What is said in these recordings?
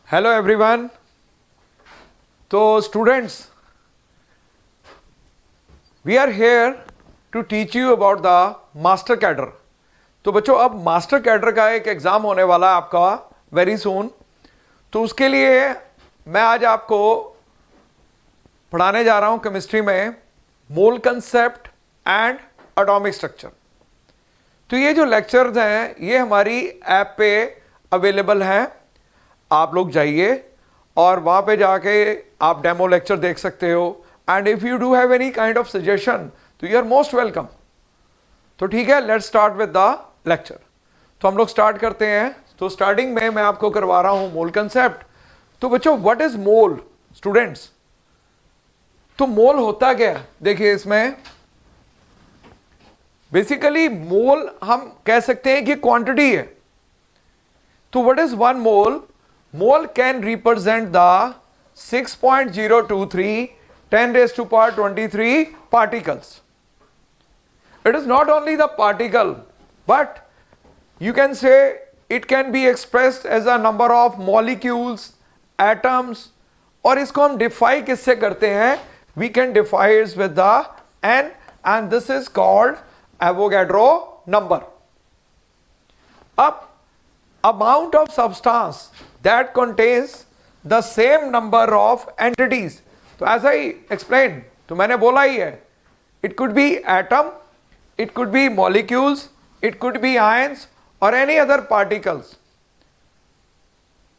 Hello everyone. तो students, we are here to teach you about the master cadre. तो बच्चों, अब master cadre का एक एग्जाम होने वाला है आपका वेरी सून। तो उसके लिए मैं आज आपको पढ़ाने जा रहा हूं केमिस्ट्री में मोल कंसेप्ट एंड एटॉमिक स्ट्रक्चर। तो ये जो लेक्चर्स हैं ये हमारी ऐप पे अवेलेबल हैं। आप लोग जाइए और वहाँ पे जाके आप डेमो लेक्चर देख सकते हो। And if you do have any kind of suggestion तो यू आर मोस्ट वेलकम। तो ठीक है, let's start with the lecture. तो हम लोग स्टार्ट करते हैं। तो स्टार्टिंग में मैं आपको करवा रहा हूँ मोल कंसेप्ट। तो बच्चों, व्हाट इज मोल स्टूडेंट्स? तो मोल होता क्या है? देखिए, इसमें बेसिकली मोल हम कह सकते हैं कि क्वांटिटी है। तो what is one mole? Mole can represent the 6.023 10 raised to power 23 particles. It is not only the particle, but you can say it can be expressed as a number of molecules, atoms, और इसको हम define किससे करते हैं? We can define it with the n, and this is called Avogadro number. अब amount of substance that contains the same number of entities. तो as I explained, तो मैंने बोला ही है, it could be atom, it could be molecules, it could be ions or any other particles.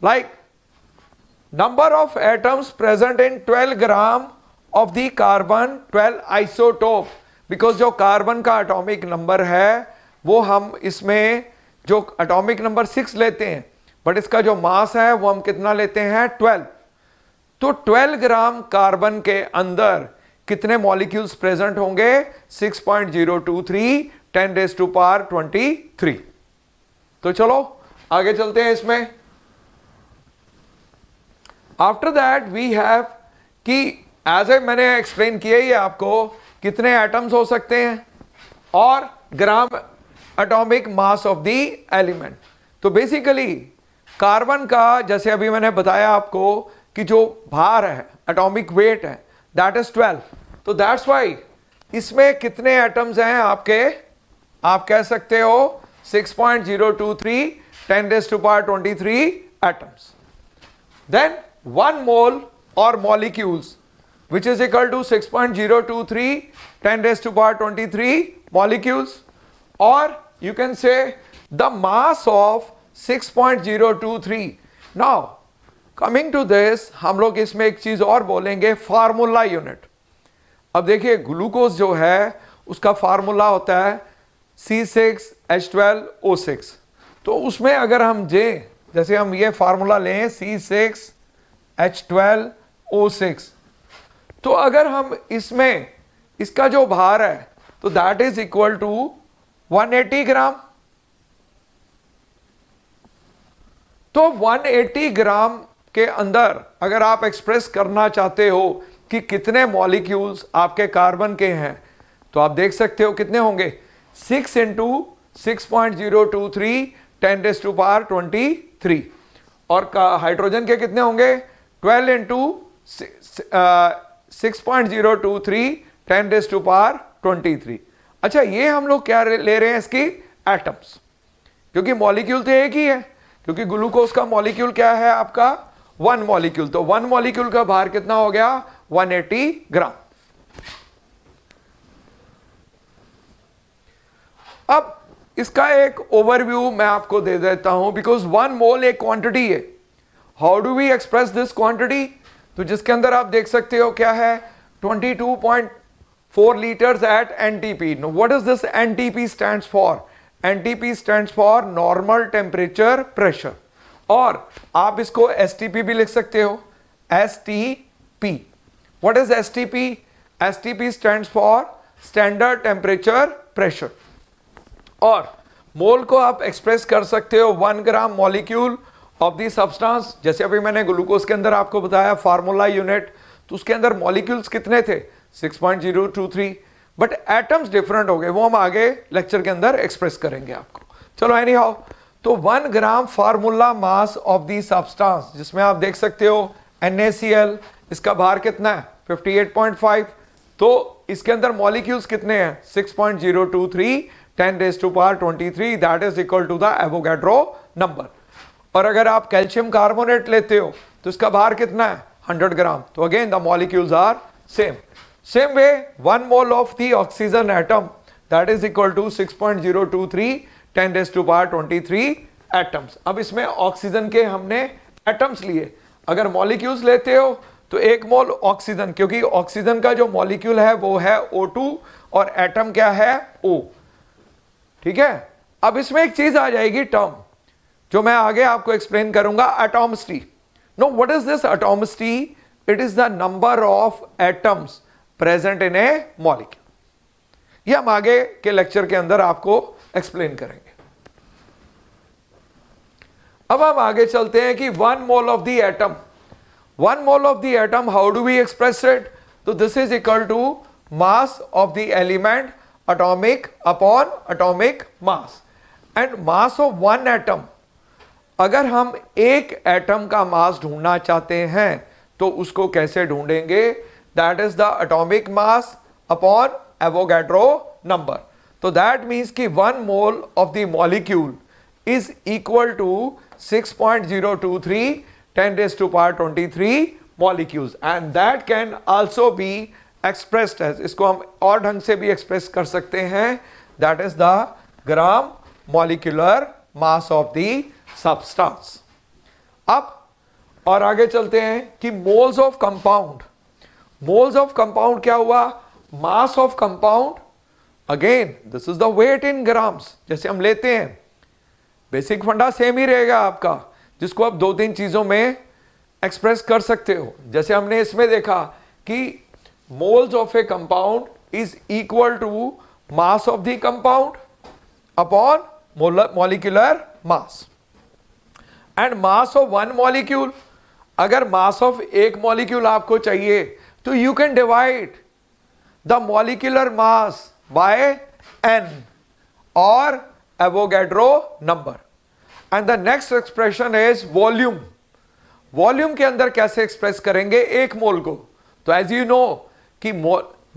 Like number of atoms present in 12 gram of the carbon 12 isotope, because जो carbon का atomic number है वो हम इसमें जो atomic number 6 लेते हैं, but इसका जो मास है वो हम कितना लेते हैं? 12। तो 12 ग्राम कार्बन के अंदर कितने मॉलिक्यूल्स प्रेजेंट होंगे? 6.023 10 रेज़ टू पावर 23। तो चलो आगे चलते हैं इसमें। आफ्टर दैट वी हैव कि एज ए मैंने एक्सप्लेन किया ही है आपको कितने एटम्स हो सकते हैं और gram atomic mass of the element. तो बेसिकली कार्बन का, जैसे अभी मैंने बताया आपको कि जो भार है, एटॉमिक वेट है, दैट इज 12। तो दैट्स वाई इसमें कितने एटम्स हैं आपके? आप कह सकते हो 6.023 10 raise to power 23 atoms. Then 1 mole और molecules which is equal to 6.023 10 raised to power 23 molecules, or you can say the mass of 6.023. Now coming to this, हम लोग इसमें एक चीज और बोलेंगे, फार्मूला यूनिट। अब देखिए, ग्लूकोज जो है उसका फार्मूला होता है C6H12O6। तो उसमें अगर हम जैसे हम ये फार्मूला लें C6H12O6, तो अगर हम इसमें इसका जो भार है तो दैट इज इक्वल टू 180 ग्राम। तो 180 ग्राम के अंदर अगर आप एक्सप्रेस करना चाहते हो कि कितने मॉलिक्यूल्स आपके कार्बन के हैं, तो आप देख सकते हो कितने होंगे? 6 इंटू 6.023 10 रेज़ टू पावर 23। और हाइड्रोजन के कितने होंगे? 12 इंटू 6.023 10 रेज़ टू पावर 23। अच्छा, ये हम लोग क्या ले रहे हैं? इसकी एटम्स, क्योंकि मॉलिक्यूल तो एक ही है, क्योंकि ग्लूकोज का मॉलिक्यूल क्या है आपका? 1 मॉलिक्यूल। तो 1 मॉलिक्यूल का भार कितना हो गया? 180 ग्राम। अब इसका एक ओवरव्यू मैं आपको दे देता हूं, बिकॉज 1 मोल एक क्वांटिटी है। How do we express this quantity? तो जिसके अंदर आप देख सकते हो क्या है? 22.4 litres at NTP. No, what is this NTP stands for? NTP stands for normal temperature pressure, और आप इसको एसटीपी भी लिख सकते हो, STP. What is STP? STP stands for standard temperature pressure. और मोल को आप एक्सप्रेस कर सकते हो 1 gram molecule of the substance. जैसे अभी मैंने ग्लूकोज के अंदर आपको बताया फार्मूला यूनिट, तो उसके अंदर मॉलिक्यूल्स कितने थे? 6.023, बट एटम्स डिफरेंट हो गए, वो हम आगे लेक्चर के अंदर एक्सप्रेस करेंगे आपको। चलो एनी हाउ, तो तो 1 gram formula mass of the substance, जिसमें आप देख सकते हो NaCl, इसका भार कितना है 58.5, तो इसके अंदर मॉलिक्यूल्स कितने हैं 6.023 10⁻23, that is equal to the Avogadro number. और अगर आप कैल्शियम कार्बोनेट लेते हो तो इसका भार कितना है 100 ग्राम, तो again the molecules are same way 1 mole of the oxygen atom that is equal to 6.023 10⁻23 atoms. अब इसमें ऑक्सीजन के हमने एटम्स लिए, अगर मॉलिक्यूल्स लेते हो तो 1 मोल ऑक्सीजन, क्योंकि ऑक्सीजन का जो मॉलिक्यूल है वो है O2 और एटम क्या है O, ठीक है। अब इसमें एक चीज आ जाएगी टर्म जो मैं आगे आपको एक्सप्लेन करूंगा, atomicity. No, what is this atomicity? It is the number of atoms present in a molecule. ये हम आगे के लेक्चर के अंदर आपको एक्सप्लेन करेंगे। अब हम आगे चलते हैं कि 1 mole of the atom, 1 mole of the atom, how do we express it? तो this is equal to mass of the element atomic upon atomic mass, and mass of one atom, अगर हम एक एटम का मास ढूंढना चाहते हैं तो उसको कैसे ढूंढेंगे? That is the atomic mass upon Avogadro number. तो दैट मीन्स कि 1 mole of the molecule is equal to 6.023 10⁻23 molecules, and that can also be expressed as, इसको हम और ढंग से भी एक्सप्रेस कर सकते हैं, that is the gram molecular mass of the substance. अब और आगे चलते हैं कि moles of compound, moles of compound क्या हुआ? Mass of compound, again this is the weight in grams. जैसे हम लेते हैं, बेसिक फंडा सेम ही रहेगा आपका, जिसको आप 2-3 चीजों में एक्सप्रेस कर सकते हो। जैसे हमने इसमें देखा कि moles of a compound is equal to mass of the compound upon molecular mass, and mass of one molecule, अगर mass of एक molecule आपको चाहिए तो you can divide the molecular mass by n or Avogadro number, and the next expression is volume। Volume के अंदर कैसे express करेंगे एक मोल को? तो एज यू नो कि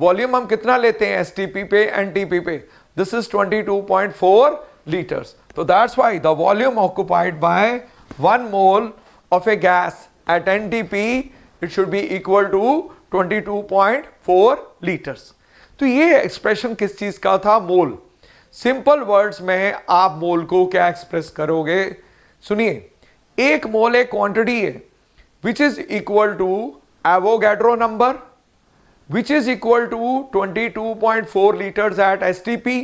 वॉल्यूम हम कितना लेते हैं एसटीपी पे एनटीपी पे, दिस इज 22.4 लीटर्स। तो that's why the volume occupied by 1 mole of a gas at NTP it should be equal to 22.4 litres. तो ये एक्सप्रेशन किस चीज का था? मोल। सिंपल वर्ड्स में आप मोल को क्या एक्सप्रेस करोगे? सुनिए, एक मोल एक क्वांटिटी है which is equal to Avogadro number, which is equal to 22.4 liters at STP,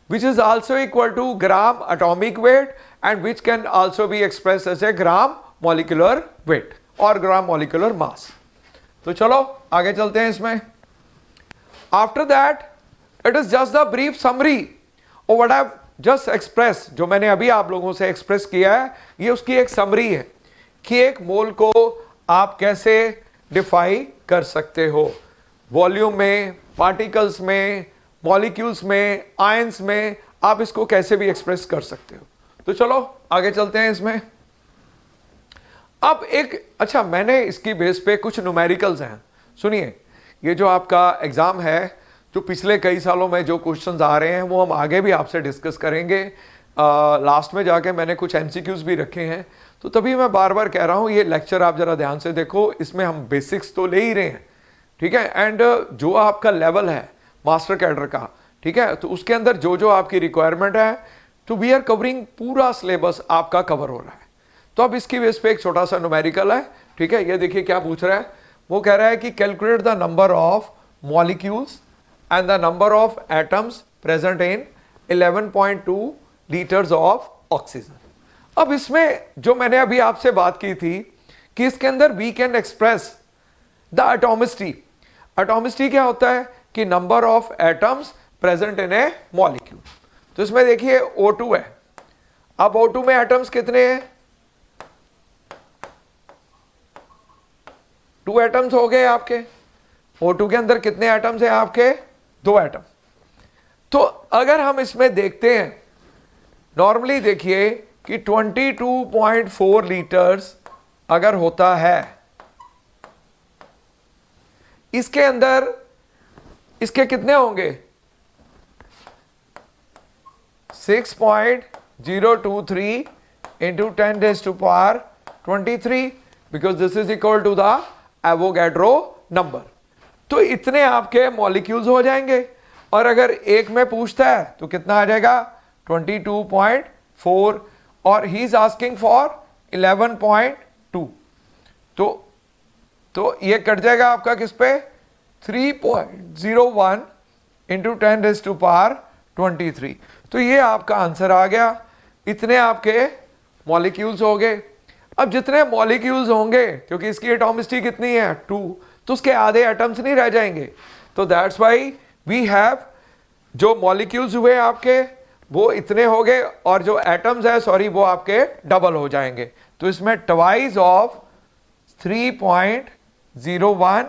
which is also equal to gram atomic weight, and which can also be expressed as a gram molecular weight or gram molecular mass। तो चलो आगे चलते हैं इसमें। After that, it is just the brief summary of what I've just expressed। जो मैंने अभी आप लोगों से एक्सप्रेस किया है, ये उसकी एक समरी है कि एक मोल को आप कैसे डिफाइन कर सकते हो, वॉल्यूम में, पार्टिकल्स में, मॉलिक्यूल्स में, आयंस में, आप इसको कैसे भी एक्सप्रेस कर सकते हो। तो चलो आगे चलते हैं इसमें। अब एक अच्छा, मैंने इसकी बेस पे कुछ न्यूमेरिकल्स हैं। सुनिए, ये जो आपका एग्जाम है, जो पिछले कई सालों में जो क्वेश्चंस आ रहे हैं वो हम आगे भी आपसे डिस्कस करेंगे। लास्ट में जाके मैंने कुछ एमसीक्यूज भी रखे हैं, तो तभी मैं बार बार कह रहा हूँ ये लेक्चर आप जरा ध्यान से देखो, इसमें हम बेसिक्स तो ले ही रहे हैं, ठीक है। एंड जो आपका लेवल है मास्टर कैडर का, ठीक है, तो उसके अंदर जो जो आपकी रिक्वायरमेंट है, तो वी आर कवरिंग, पूरा सिलेबस आपका कवर हो रहा है। तो अब इसकी बेस पे एक छोटा सा न्यूमेरिकल है, ठीक है। ये देखिए क्या पूछ रहा है, वो कह रहा है कि calculate the number of molecules and the number of atoms present in 11.2 litres of oxygen. अब इसमें जो मैंने अभी आपसे बात की थी कि इसके अंदर we can express the atomicity. Atomicity क्या होता है कि number of atoms present in a molecule. तो इसमें देखिए O2 है, अब O2 में एटम्स कितने हैं? 2 एटम्स हो गए आपके। O2 के अंदर कितने एटम्स हैं आपके? 2 एटम। तो अगर हम इसमें देखते हैं, नॉर्मली देखिए कि 22.4 लीटर्स अगर होता है, इसके अंदर इसके कितने होंगे 6.023 into 10 raised to power 23 because this is equal to the Avogadro number। तो इतने आपके मॉलिक्यूल्स हो जाएंगे। और अगर एक में पूछता है तो कितना आ जाएगा 22.4 और ही इज आस्किंग फॉर 11.2। तो ये कट जाएगा आपका किस पे 3.01 इंटू 10 रेज़ टू पावर 23। तो ये आपका आंसर आ गया। इतने आपके मॉलिक्यूल्स हो गए। अब जितने मॉलिक्यूल्स होंगे, क्योंकि इसकी एटॉमिसिटी कितनी है 2, तो उसके आधे एटम्स नहीं रह जाएंगे। तो दैट्स व्हाई वी हैव, जो मॉलिक्यूल्स हुए आपके वो इतने हो गए और जो एटम्स है सॉरी वो आपके डबल हो जाएंगे। तो इसमें twice of 3.01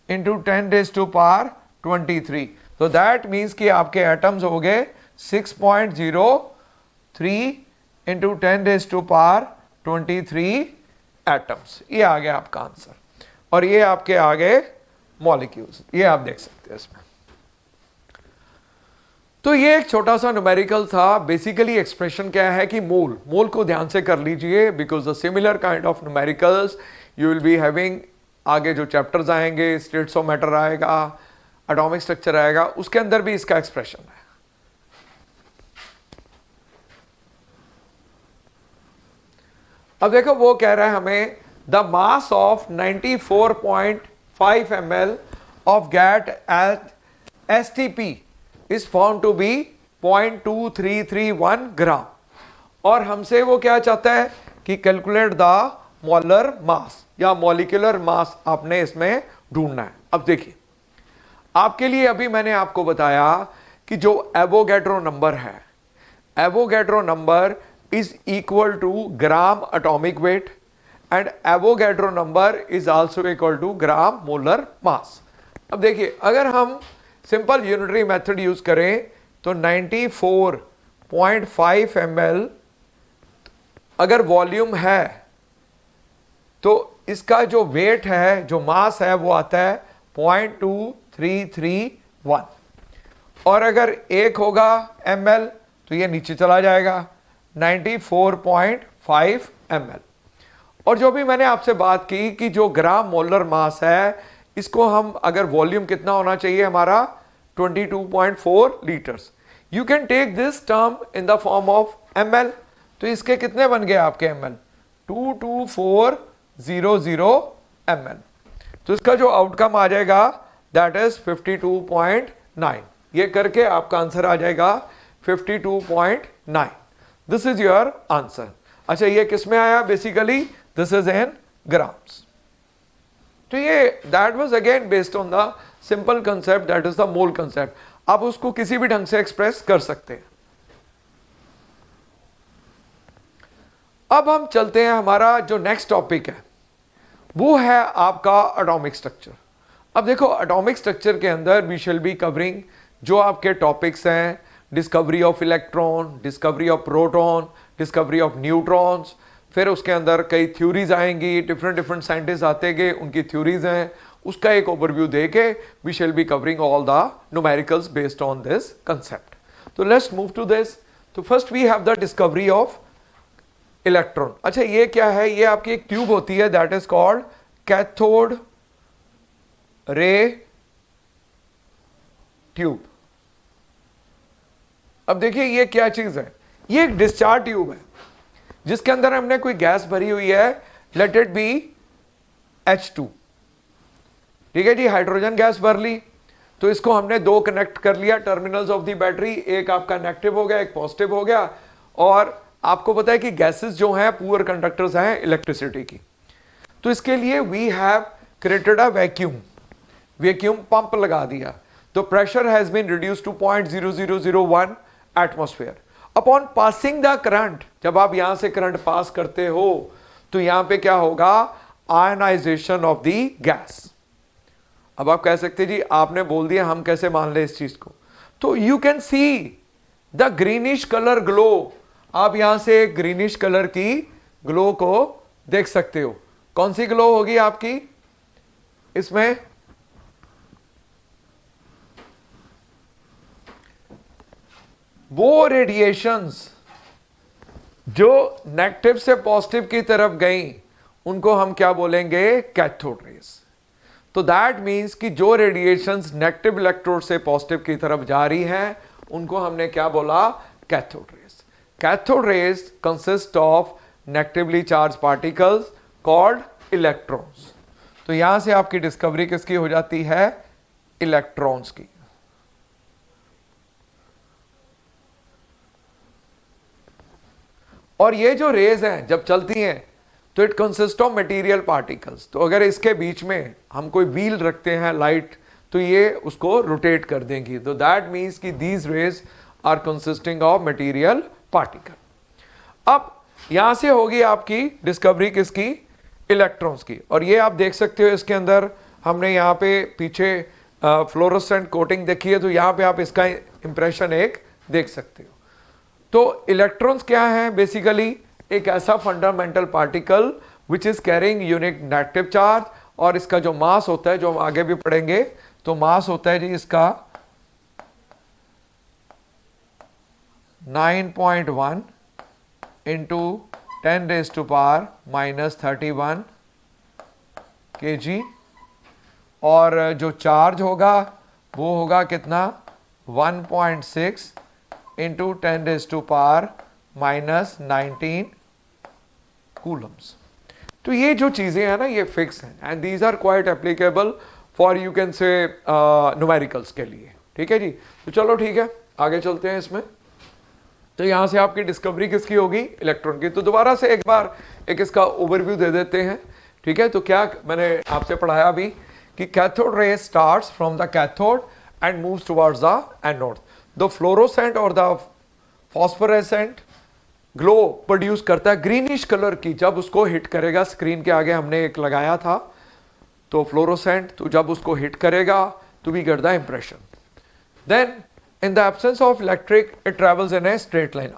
into 10 raise to power 23। तो दैट मीन्स कि आपके एटम्स हो गए 6.03 into 10 raise to power 23 atoms. ये आ गया आपका आंसर। और ये आपके आ गए मॉलिक्यूल्स, ये आप देख सकते हैं इसमें। तो ये एक छोटा सा न्यूमेरिकल था। बेसिकली एक्सप्रेशन क्या है कि मोल को ध्यान से कर लीजिए, because the similar kind of numericals you will be having. आगे जो चैप्टर्स आएंगे, स्टेट्स ऑफ मैटर आएगा, एटॉमिक स्ट्रक्चर आएगा, उसके अंदर भी इसका एक्सप्रेशन है। अब देखो वो कह रहा है हमें the mass of 94.5 ml of gas at STP is found to be 0.2331 ग्राम। और हमसे वो क्या चाहता है कि कैलकुलेट द मोलर मास या मॉलिक्यूलर मास आपने इसमें ढूंढना है। अब देखिए आपके लिए अभी मैंने आपको बताया कि जो एवोगैड्रो नंबर है, Avogadro number is equal to gram atomic weight and Avogadro number is also equal to gram molar mass। अब देखिए अगर हम सिंपल यूनिटरी मेथड यूज करें तो 94.5 ml अगर वॉल्यूम है तो इसका जो वेट है, जो मास है, वो आता है 0.2331। और अगर एक होगा ml तो ये नीचे चला जाएगा 94.5 ml। और जो भी मैंने आपसे बात की कि जो ग्राम मोलर मास है, इसको हम अगर वॉल्यूम कितना होना चाहिए हमारा 22.4 litres, you can take this term in the form of ml। तो इसके कितने बन गए आपके ml 22400 ml। तो इसका जो आउटकम आ जाएगा दैट इज 52.9। ये करके आपका आंसर आ जाएगा 52.9। This is your answer. अच्छा ये किस में आया? Basically this is in grams. तो ये that was again based on the simple concept that is the mole concept. आप उसको किसी भी ढंग से एक्सप्रेस कर सकते हैं। अब हम चलते हैं, हमारा जो नेक्स्ट टॉपिक है वो है आपका एटॉमिक स्ट्रक्चर। अब देखो एटॉमिक स्ट्रक्चर के अंदर वी शैल बी कवरिंग जो आपके टॉपिक्स हैं, discovery of electron, discovery of proton, discovery of neutrons. फिर उसके अंदर कई थ्योरीज आएंगी, डिफरेंट साइंटिस्ट आते गए, उनकी थ्योरीज हैं, उसका एक ओवरव्यू देके we shall be covering all the numericals based on this concept. तो लेट्स मूव टू दिस। तो first we have the discovery of electron. अच्छा ये क्या है? ये आपकी एक ट्यूब होती है that is called cathode ray tube. अब देखिए ये क्या चीज है, ये एक डिस्चार्ज ट्यूब है जिसके अंदर हमने कोई गैस भरी हुई है, लेट इट बी H2। ठीक है जी, हाइड्रोजन गैस भर ली। तो इसको हमने दो कनेक्ट कर लिया टर्मिनल्स ऑफ द बैटरी, एक आपका नेगेटिव हो गया, एक पॉजिटिव हो गया। और आपको पता है कि गैसेस जो हैं पुअर कंडक्टर्स हैं इलेक्ट्रिसिटी की। तो इसके लिए we have created a vacuum pump लगा दिया। तो pressure has been reduced to 0.0001 atmosphere. Upon passing the current, जब आप यहां से करंट पास करते हो तो यहां पे क्या होगा? Ionisation of the gas. अब आप कह सकते जी आपने बोल दिया, हम कैसे मान ले इस चीज को? तो you can see the greenish colour glow आप यहां से ग्रीनिश कलर की ग्लो को देख सकते हो। कौन सी ग्लो होगी आपकी इसमें? वो रेडिएशंस जो नेगेटिव से पॉजिटिव की तरफ गई उनको हम क्या बोलेंगे? Cathode rays. तो दैट मीन्स कि जो रेडिएशंस नेगेटिव इलेक्ट्रोड से पॉजिटिव की तरफ जा रही हैं उनको हमने क्या बोला? Cathode rays. Cathode rays consist of negatively charge particles called electrons. तो यहां से आपकी डिस्कवरी किसकी हो जाती है? इलेक्ट्रॉन्स की। और ये जो रेज हैं जब चलती हैं तो it consist of material particles. तो अगर इसके बीच में हम कोई व्हील रखते हैं लाइट तो ये उसको रोटेट कर देंगी। तो दैट मीन्स कि these rays are consisting of material particle. अब यहां से होगी आपकी डिस्कवरी किसकी? इलेक्ट्रॉन्स की। और ये आप देख सकते हो इसके अंदर हमने यहाँ पे पीछे फ्लोरोसेंट कोटिंग देखी है, तो यहाँ पे आप इसका इंप्रेशन एक देख सकते हो। तो इलेक्ट्रॉन्स क्या है? बेसिकली एक ऐसा fundamental particle which is carrying unique negative charge, और इसका जो मास होता है, जो हम आगे भी पढ़ेंगे, तो मास होता है जी इसका 9.1 इंटू 10⁻⁻31 kg, और जो चार्ज होगा वो होगा कितना? 1.6 इंटू 10⁻⁻19 कूलम्स। तो ये जो चीजें हैं ना ये फिक्स हैं, and these are quite applicable for you can say numericals के लिए। ठीक है जी। तो चलो ठीक है, आगे चलते हैं इसमें। तो यहां से आपकी डिस्कवरी किसकी होगी? इलेक्ट्रॉन की। तो दोबारा से एक बार एक इसका ओवरव्यू दे देते हैं। ठीक है, तो क्या मैंने आपसे पढ़ाया अभी कि cathode ray starts from the cathode and moves towards the anode. The fluorescent और द फॉस्फोरेसेंट ग्लो प्रोड्यूस करता है ग्रीनिश कलर की। जब उसको हिट करेगा, स्क्रीन के आगे हमने एक लगाया था तो फ्लोरोसेंट, तो जब उसको हिट करेगा तो we get the impression. Then in the absence of electric it travels in a straight line.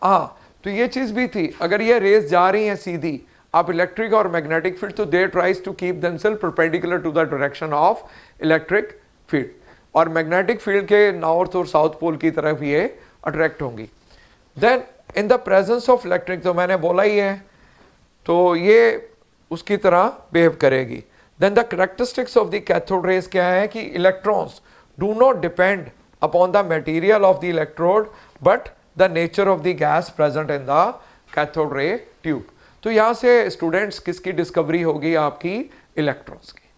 तो ये चीज भी थी, अगर ये रेस जा रही हैं सीधी, आप इलेक्ट्रिक और मैग्नेटिक फील्ड, तो they tries to keep themselves perpendicular to the direction of electric field, और मैग्नेटिक फील्ड के नॉर्थ और साउथ पोल की तरफ ये अट्रैक्ट होंगी। Then in the presence of electric, तो मैंने बोला ही है, तो ये उसकी तरह बिहेव करेगी। Then the characteristics of the cathode rays क्या है कि electrons do not depend upon the material of the electrode but the nature of the gas present in the cathode ray tube. तो यहां से स्टूडेंट्स किसकी discovery होगी? आपकी electrons की।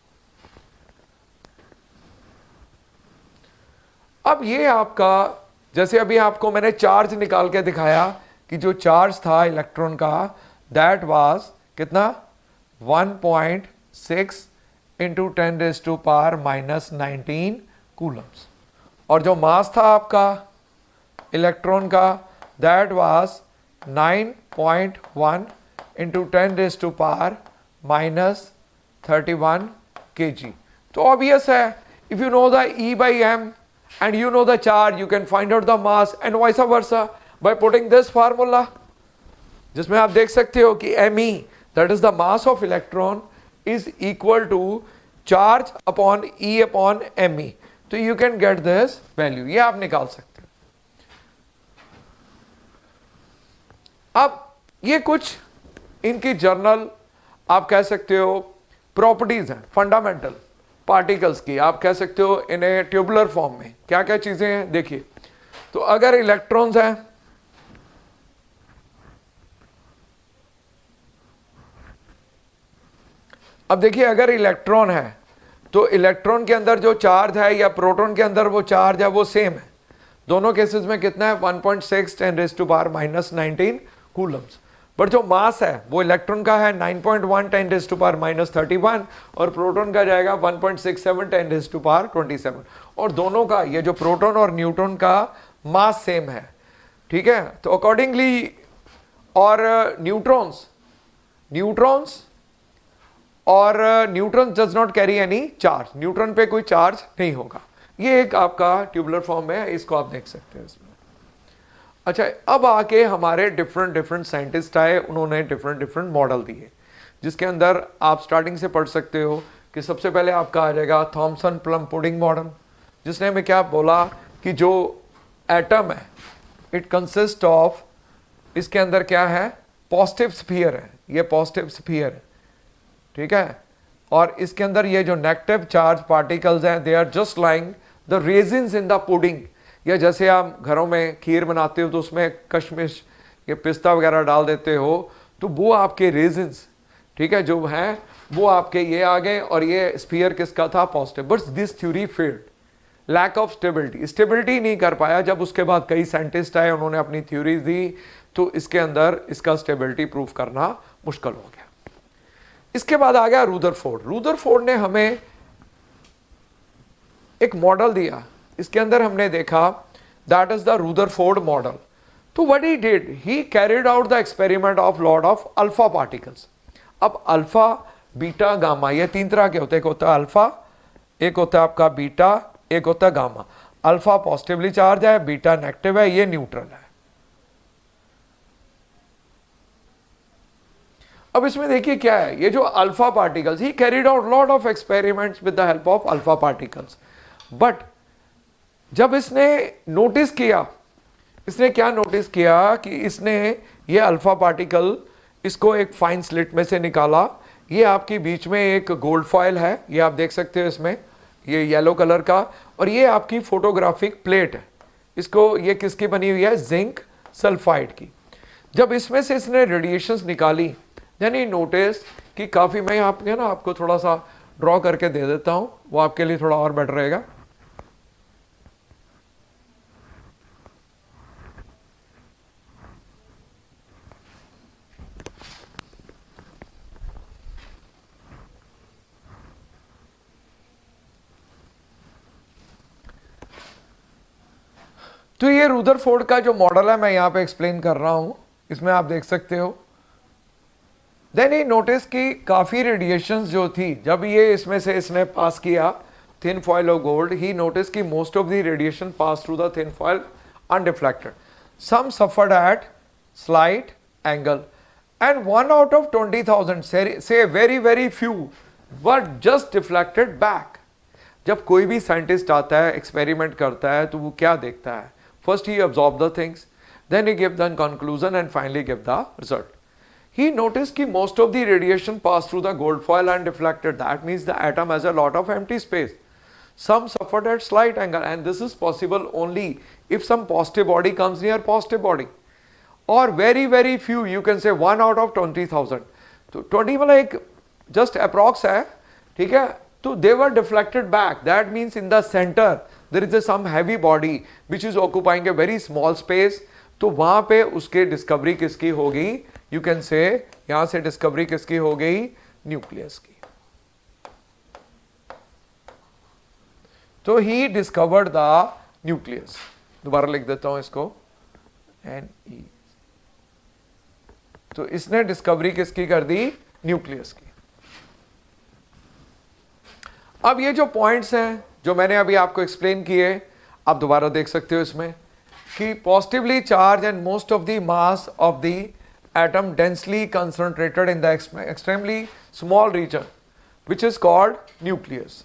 अब ये आपका, जैसे अभी आपको मैंने चार्ज निकाल के दिखाया कि जो चार्ज था इलेक्ट्रॉन का दैट वाज कितना? 1.6 इंटू 10⁻⁻19 कूलम्स, और जो मास था आपका इलेक्ट्रॉन का दैट वाज 9.1 इंटू 10⁻⁻31 kg। तो ऑब्वियस है, if you know the E by m and you know the charge, you can find out the mass and vice versa by putting this formula, जिसमें आप देख सकते हो कि me, that is the mass of electron, is equal to charge upon E upon me। तो you can get this value, ये आप निकाल सकते हो। अब ये कुछ इनकी जर्नल आप कह सकते हो प्रॉपर्टीज हैं फंडामेंटल पार्टिकल्स की, आप कह सकते हो इन्हें ट्यूबुलर फॉर्म में क्या क्या चीजें हैं। देखिए, तो अगर इलेक्ट्रॉन्स हैं, अब देखिए अगर इलेक्ट्रॉन है तो इलेक्ट्रॉन के अंदर जो चार्ज है या प्रोटॉन के अंदर वो चार्ज है वो सेम है। दोनों केसेस में कितना है? 1.6 10⁻⁻19 कूलम्स। बट जो मास है वो इलेक्ट्रॉन का है 9.1 10⁻⁻31 और प्रोटॉन का जाएगा 1.67 10⁻27। और दोनों का, ये जो प्रोटॉन और न्यूट्रॉन का मास सेम है। ठीक है, तो अकॉर्डिंगली, और न्यूट्रॉन्स और neutron does not carry any charge, neutron पे कोई चार्ज नहीं होगा। ये एक आपका ट्यूबुलर फॉर्म है, इसको आप देख सकते हैं इसमें। अच्छा, अब आके हमारे डिफरेंट डिफरेंट साइंटिस्ट आए, उन्होंने डिफरेंट डिफरेंट मॉडल दिए, जिसके अंदर आप स्टार्टिंग से पढ़ सकते हो कि सबसे पहले आपका आ जाएगा थॉमसन प्लम पुडिंग मॉडल, जिसने हमें क्या बोला कि जो एटम है इट कंसिस्ट ऑफ, इसके अंदर क्या है, पॉजिटिव स्फीयर है, ये पॉजिटिव स्फीयर है, ठीक है, और इसके अंदर ये जो नेगेटिव चार्ज पार्टिकल्स हैं they are just lying the raisins in the pudding. या जैसे आप घरों में खीर बनाते हो तो उसमें कशमिश या पिस्ता वगैरह डाल देते हो, तो वो आपके रेजिन्स, ठीक है, जो हैं वो आपके ये आ गए, और ये स्फीयर किसका था, positive. But this theory failed, lack of stability, stability नहीं कर पाया। जब उसके बाद कई साइंटिस्ट आए, उन्होंने अपनी थ्योरीज दी, तो इसके अंदर इसका स्टेबिलिटी प्रूव करना मुश्किल हो गया। इसके बाद आ गया रूदरफोर्ड। रूदरफोर्ड ने हमें एक मॉडल दिया, इसके अंदर हमने देखा दैट इज द रूदरफोर्ड मॉडल। तो what he did, he carried out the experiment of lot of alpha particles. अब अल्फा, बीटा, गामा, ये तीन तरह के होते हैं, एक होता है अल्फा, एक होता है आपका बीटा, एक होता है गामा। अल्फा पॉजिटिवली चार्ज है, बीटा नेगेटिव है, ये न्यूट्रल है। अब इसमें देखिए क्या है, ये जो alpha particles, he carried out lot of experiments with the help of alpha particles. But जब इसने नोटिस किया, इसने क्या नोटिस किया कि इसने ये अल्फा पार्टिकल, इसको एक फाइन स्लिट में से निकाला, ये आपकी बीच में एक गोल्ड फॉयल है, ये आप देख सकते हो इसमें, ये येलो कलर का, और ये आपकी फोटोग्राफिक प्लेट है, इसको, ये किसकी बनी हुई है, जिंक सल्फाइड की। जब इसमें से इसने रेडिएशंस निकाली, देन ही नोटिस कि काफ़ी, मैं आपके ना आपको थोड़ा सा ड्रॉ करके दे देता हूँ, वो आपके लिए थोड़ा और बेटर रहेगा। तो ये रूदरफोर्ड का जो मॉडल है मैं यहाँ पे एक्सप्लेन कर रहा हूँ, इसमें आप देख सकते हो। देन ही नोटिस कि काफ़ी रेडिएशंस जो थी, जब ये इसमें से इसने पास किया thin foil of gold, he notice कि most of the radiation pass through the thin foil undeflected, some suffered at slight angle, and 1 out of 20,000 से very very few but just deflected back. जब कोई भी scientist आता है, experiment करता है, तो वो क्या देखता है, first he observe the things, then he give the conclusion and finally give the result. He noticed कि most of the radiation passed through the gold foil and deflected. That means the atom has a lot of empty space. Some suffered at slight angle, and this is possible only if some positive body comes near positive body. Or very very few, you can say 1 out of 20,000. तो 20 मतलब एक just approx है, ठीक है, तो they were deflected back. That means in the center there is a some heavy body which is occupying a very small space. तो वहां पे उसके डिस्कवरी किसकी होगी, यू कैन से, यहां से डिस्कवरी किसकी हो गई, न्यूक्लियस की। तो ही डिस्कवर्ड द न्यूक्लियस, दोबारा लिख देता हूं इसको, NE। तो इसने डिस्कवरी किसकी कर दी, न्यूक्लियस की। अब ये जो पॉइंट्स हैं जो मैंने अभी आपको एक्सप्लेन किए, आप दोबारा देख सकते हो इसमें कि positively charge and most of the mass of the atom densely concentrated in the extremely small region which is called nucleus.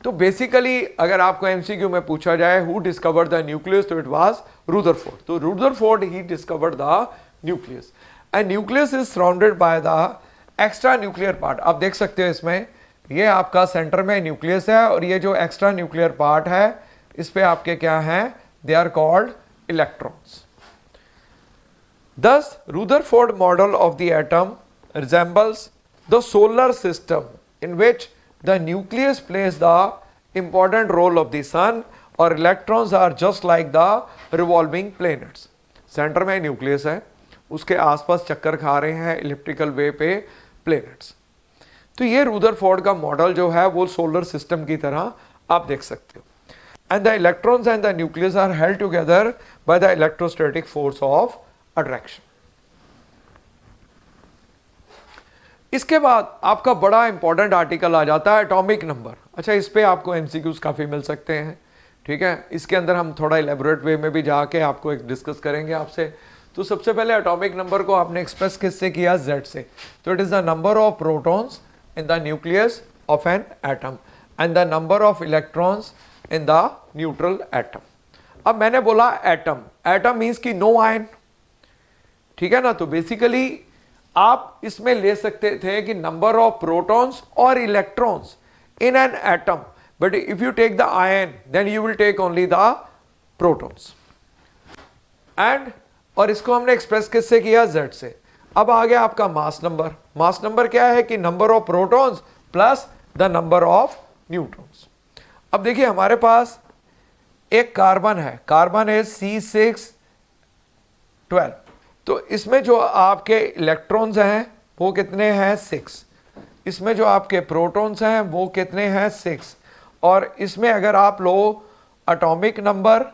तो बेसिकली अगर आपको एमसीक्यू में पूछा जाए हु डिस्कवर्ड द न्यूक्लियस, तो इट वाज रूदरफोर्ड। तो Rutherford he discovered the nucleus, and nucleus is surrounded by the extra nuclear part. आप देख सकते हो इसमें, ये आपका सेंटर में न्यूक्लियस है, और ये जो एक्स्ट्रा न्यूक्लियर पार्ट है इस पे आपके क्या हैं, they are called electrons. Thus, Rutherford model of the atom resembles the solar system in which the nucleus plays the important role of the sun, or electrons are just like the revolving planets. Centre में nucleus है, उसके आसपास चक्कर खा रहे हैं elliptical वे पे planets. तो ये रूदरफोर्ड का मॉडल जो है वो सोलर सिस्टम की तरह आप देख सकते हो। And the electrons and the nucleus are held together by the electrostatic force of attraction. इसके बाद आपका बड़ा इंपॉर्टेंट आर्टिकल आ जाता है एटॉमिक नंबर। अच्छा, इस पे आपको एमसीक्यूज काफी मिल सकते हैं ठीक है, इसके अंदर हम थोड़ा इलेबोरेट वे में भी जाके आपको एक डिस्कस करेंगे आपसे। तो सबसे पहले एटॉमिक नंबर को आपने एक्सप्रेस किससे किया, Z से। तो it is the number of protons in the nucleus of an atom and the number of electrons in the neutral atom. अब मैंने बोला एटम, एटम मीन्स की नो आयन, ठीक है ना। तो बेसिकली आप इसमें ले सकते थे कि नंबर ऑफ प्रोटॉन्स और electrons in an atom, but if you take the ion then you will take only the protons and, और इसको हमने एक्सप्रेस किससे किया, Z से। अब आ गया आपका मास नंबर। मास नंबर क्या है कि number of protons plus the number of neutrons. अब देखिए हमारे पास एक कार्बन है, कार्बन है C612। तो इसमें जो आपके इलेक्ट्रॉन्स हैं वो कितने हैं, 6। इसमें जो आपके प्रोटॉन्स हैं वो कितने हैं, 6। और इसमें अगर आप लो atomic number,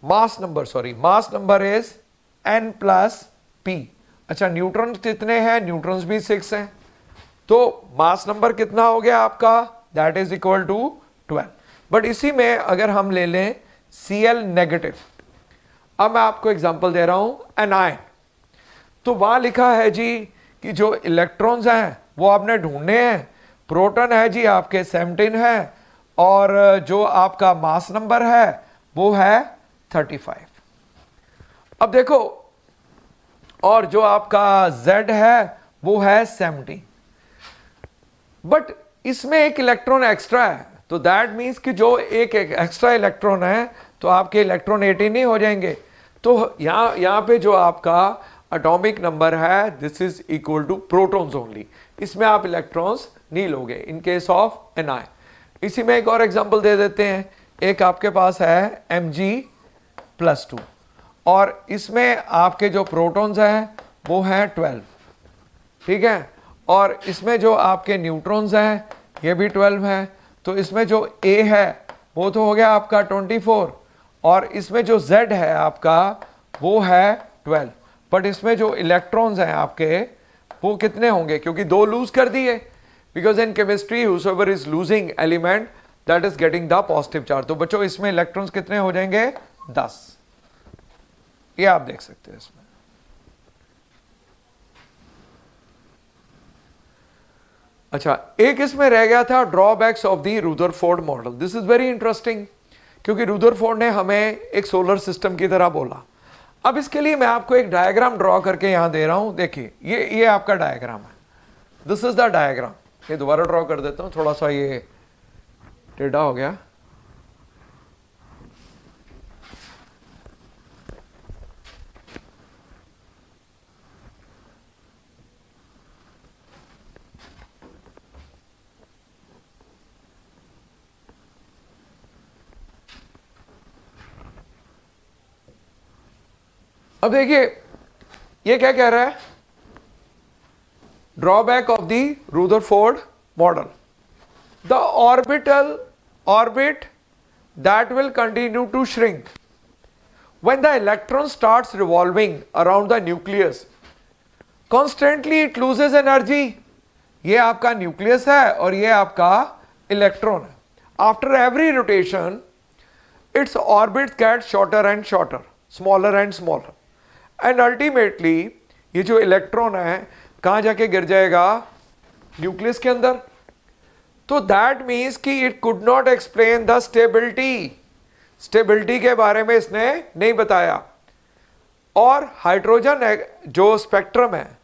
mass number is n+p। अच्छा, न्यूट्रॉन कितने हैं, न्यूट्रॉन्स भी 6 हैं। तो मास नंबर कितना हो गया आपका, that is equal to 12। But इसी में अगर हम ले लें Cl नेगेटिव, अब मैं आपको एग्जांपल दे रहा हूं एनायन। तो वहां लिखा है जी कि जो इलेक्ट्रॉन्स हैं वो आपने ढूंढने हैं, प्रोटॉन है जी आपके 17 है, और जो आपका मास नंबर है वो है 35। अब देखो, और जो आपका Z है वो है 70, बट इसमें एक इलेक्ट्रॉन एक्स्ट्रा है। तो दैट मीन्स कि जो एक एक्स्ट्रा इलेक्ट्रॉन है तो आपके इलेक्ट्रॉन 18 नहीं हो जाएंगे। तो यहां पे जो आपका एटॉमिक नंबर है this is equal to protons only, इसमें आप इलेक्ट्रॉन्स नहीं लोगे इन केस ऑफ एनायन। इसी में एक और एग्जांपल दे देते हैं, एक आपके पास है Mg+2 और इसमें आपके जो प्रोटॉन्स हैं वो हैं 12, ठीक है, और इसमें जो आपके न्यूट्रॉन्स हैं ये भी 12 हैं। तो इसमें जो A है वो तो हो गया आपका 24, और इसमें जो Z है आपका वो है 12, बट इसमें जो इलेक्ट्रॉन्स हैं आपके वो कितने होंगे, क्योंकि 2 लूज कर दिए, because in chemistry whosoever is losing element that is getting the positive charge. तो बच्चों इसमें इलेक्ट्रॉन्स कितने हो जाएंगे, 10। ये आप देख सकते हैं इसमें। अच्छा, एक इसमें रह गया था drawbacks of the Rutherford model. This is very interesting, क्योंकि रुदरफोर्ड ने हमें एक सोलर सिस्टम की तरह बोला। अब इसके लिए मैं आपको एक डायग्राम ड्रॉ करके यहां दे रहा हूं। देखिए ये आपका डायग्राम है, दिस इज द डायग्राम। ये दोबारा ड्रॉ कर देता हूं, थोड़ा सा ये टेढ़ा हो गया। अब देखिए ये क्या कह रहा है, drawback of the Rutherford model, the orbit that will continue to shrink when the electron starts revolving around the nucleus constantly, it loses energy। ये आपका न्यूक्लियस है और ये आपका इलेक्ट्रॉन है। After every rotation its orbits get shorter and shorter, smaller and smaller, and ultimately ये जो electron है कहां जाके गिर जाएगा, न्यूक्लियस के अंदर। तो दैट मीन्स कि it could not explain the stability के बारे में इसने नहीं बताया। और हाइड्रोजन जो स्पेक्ट्रम है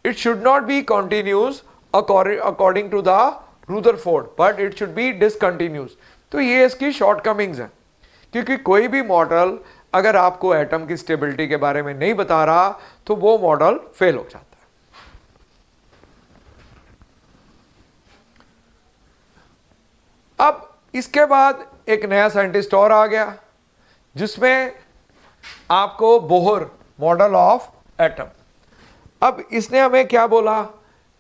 it should not be continuous according to the Rutherford, but it should be discontinuous. तो ये इसकी शॉर्टकमिंग्स हैं, क्योंकि कोई भी मॉडल अगर आपको एटम की स्टेबिलिटी के बारे में नहीं बता रहा तो वो मॉडल फेल हो जाता है। अब इसके बाद एक नया साइंटिस्ट और आ गया जिसमें आपको बोहर मॉडल ऑफ एटम। अब इसने हमें क्या बोला,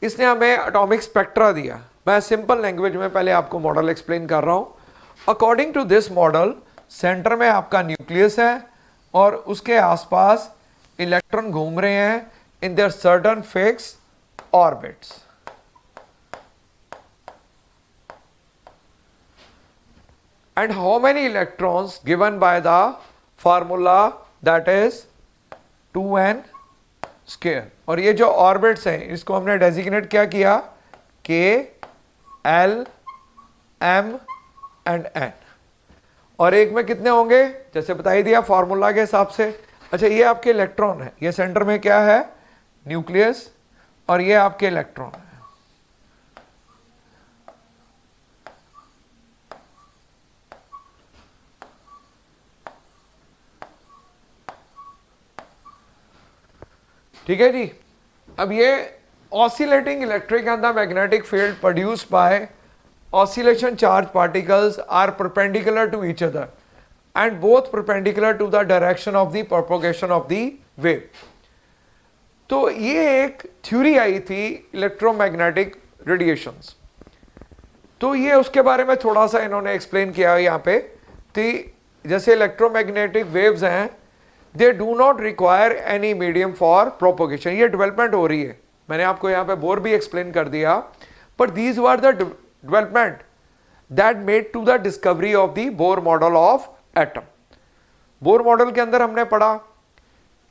इसने हमें एटॉमिक स्पेक्ट्रा दिया। मैं सिंपल लैंग्वेज में पहले आपको मॉडल एक्सप्लेन कर रहा हूं। According to this model centre में आपका न्यूक्लियस है और उसके आसपास इलेक्ट्रॉन घूम रहे हैं in their certain fix orbits. and how many electrons given by the formula that is 2n square. और ये जो ऑर्बिट्स हैं इसको हमने डेजिग्नेट क्या किया, k, l, m and n. और एक में कितने होंगे जैसे बता ही दिया फॉर्मूला के हिसाब से. अच्छा ये आपके इलेक्ट्रॉन है, ये सेंटर में क्या है न्यूक्लियस, और ये आपके इलेक्ट्रॉन है. ठीक है जी. अब ये oscillating electric and the magnetic field produced by oscillation charged particles are perpendicular to each other and both perpendicular to the direction of the propagation of the wave. तो ये एक थ्योरी आई थी इलेक्ट्रोमैग्नेटिक रेडिएशंस. तो ये उसके बारे में थोड़ा सा इन्होंने एक्सप्लेन किया है यहाँ पे. तो जैसे इलेक्ट्रोमैग्नेटिक वेव्स हैं, दे do not require any medium for propagation. ये डेवलपमेंट हो रही है, मैंने आपको यहाँ पे बोर भी एक्सप्लेन कर दिया. But these were the development that made to the discovery of the Bohr model of atom. Bohr model के अंदर हमने पढ़ा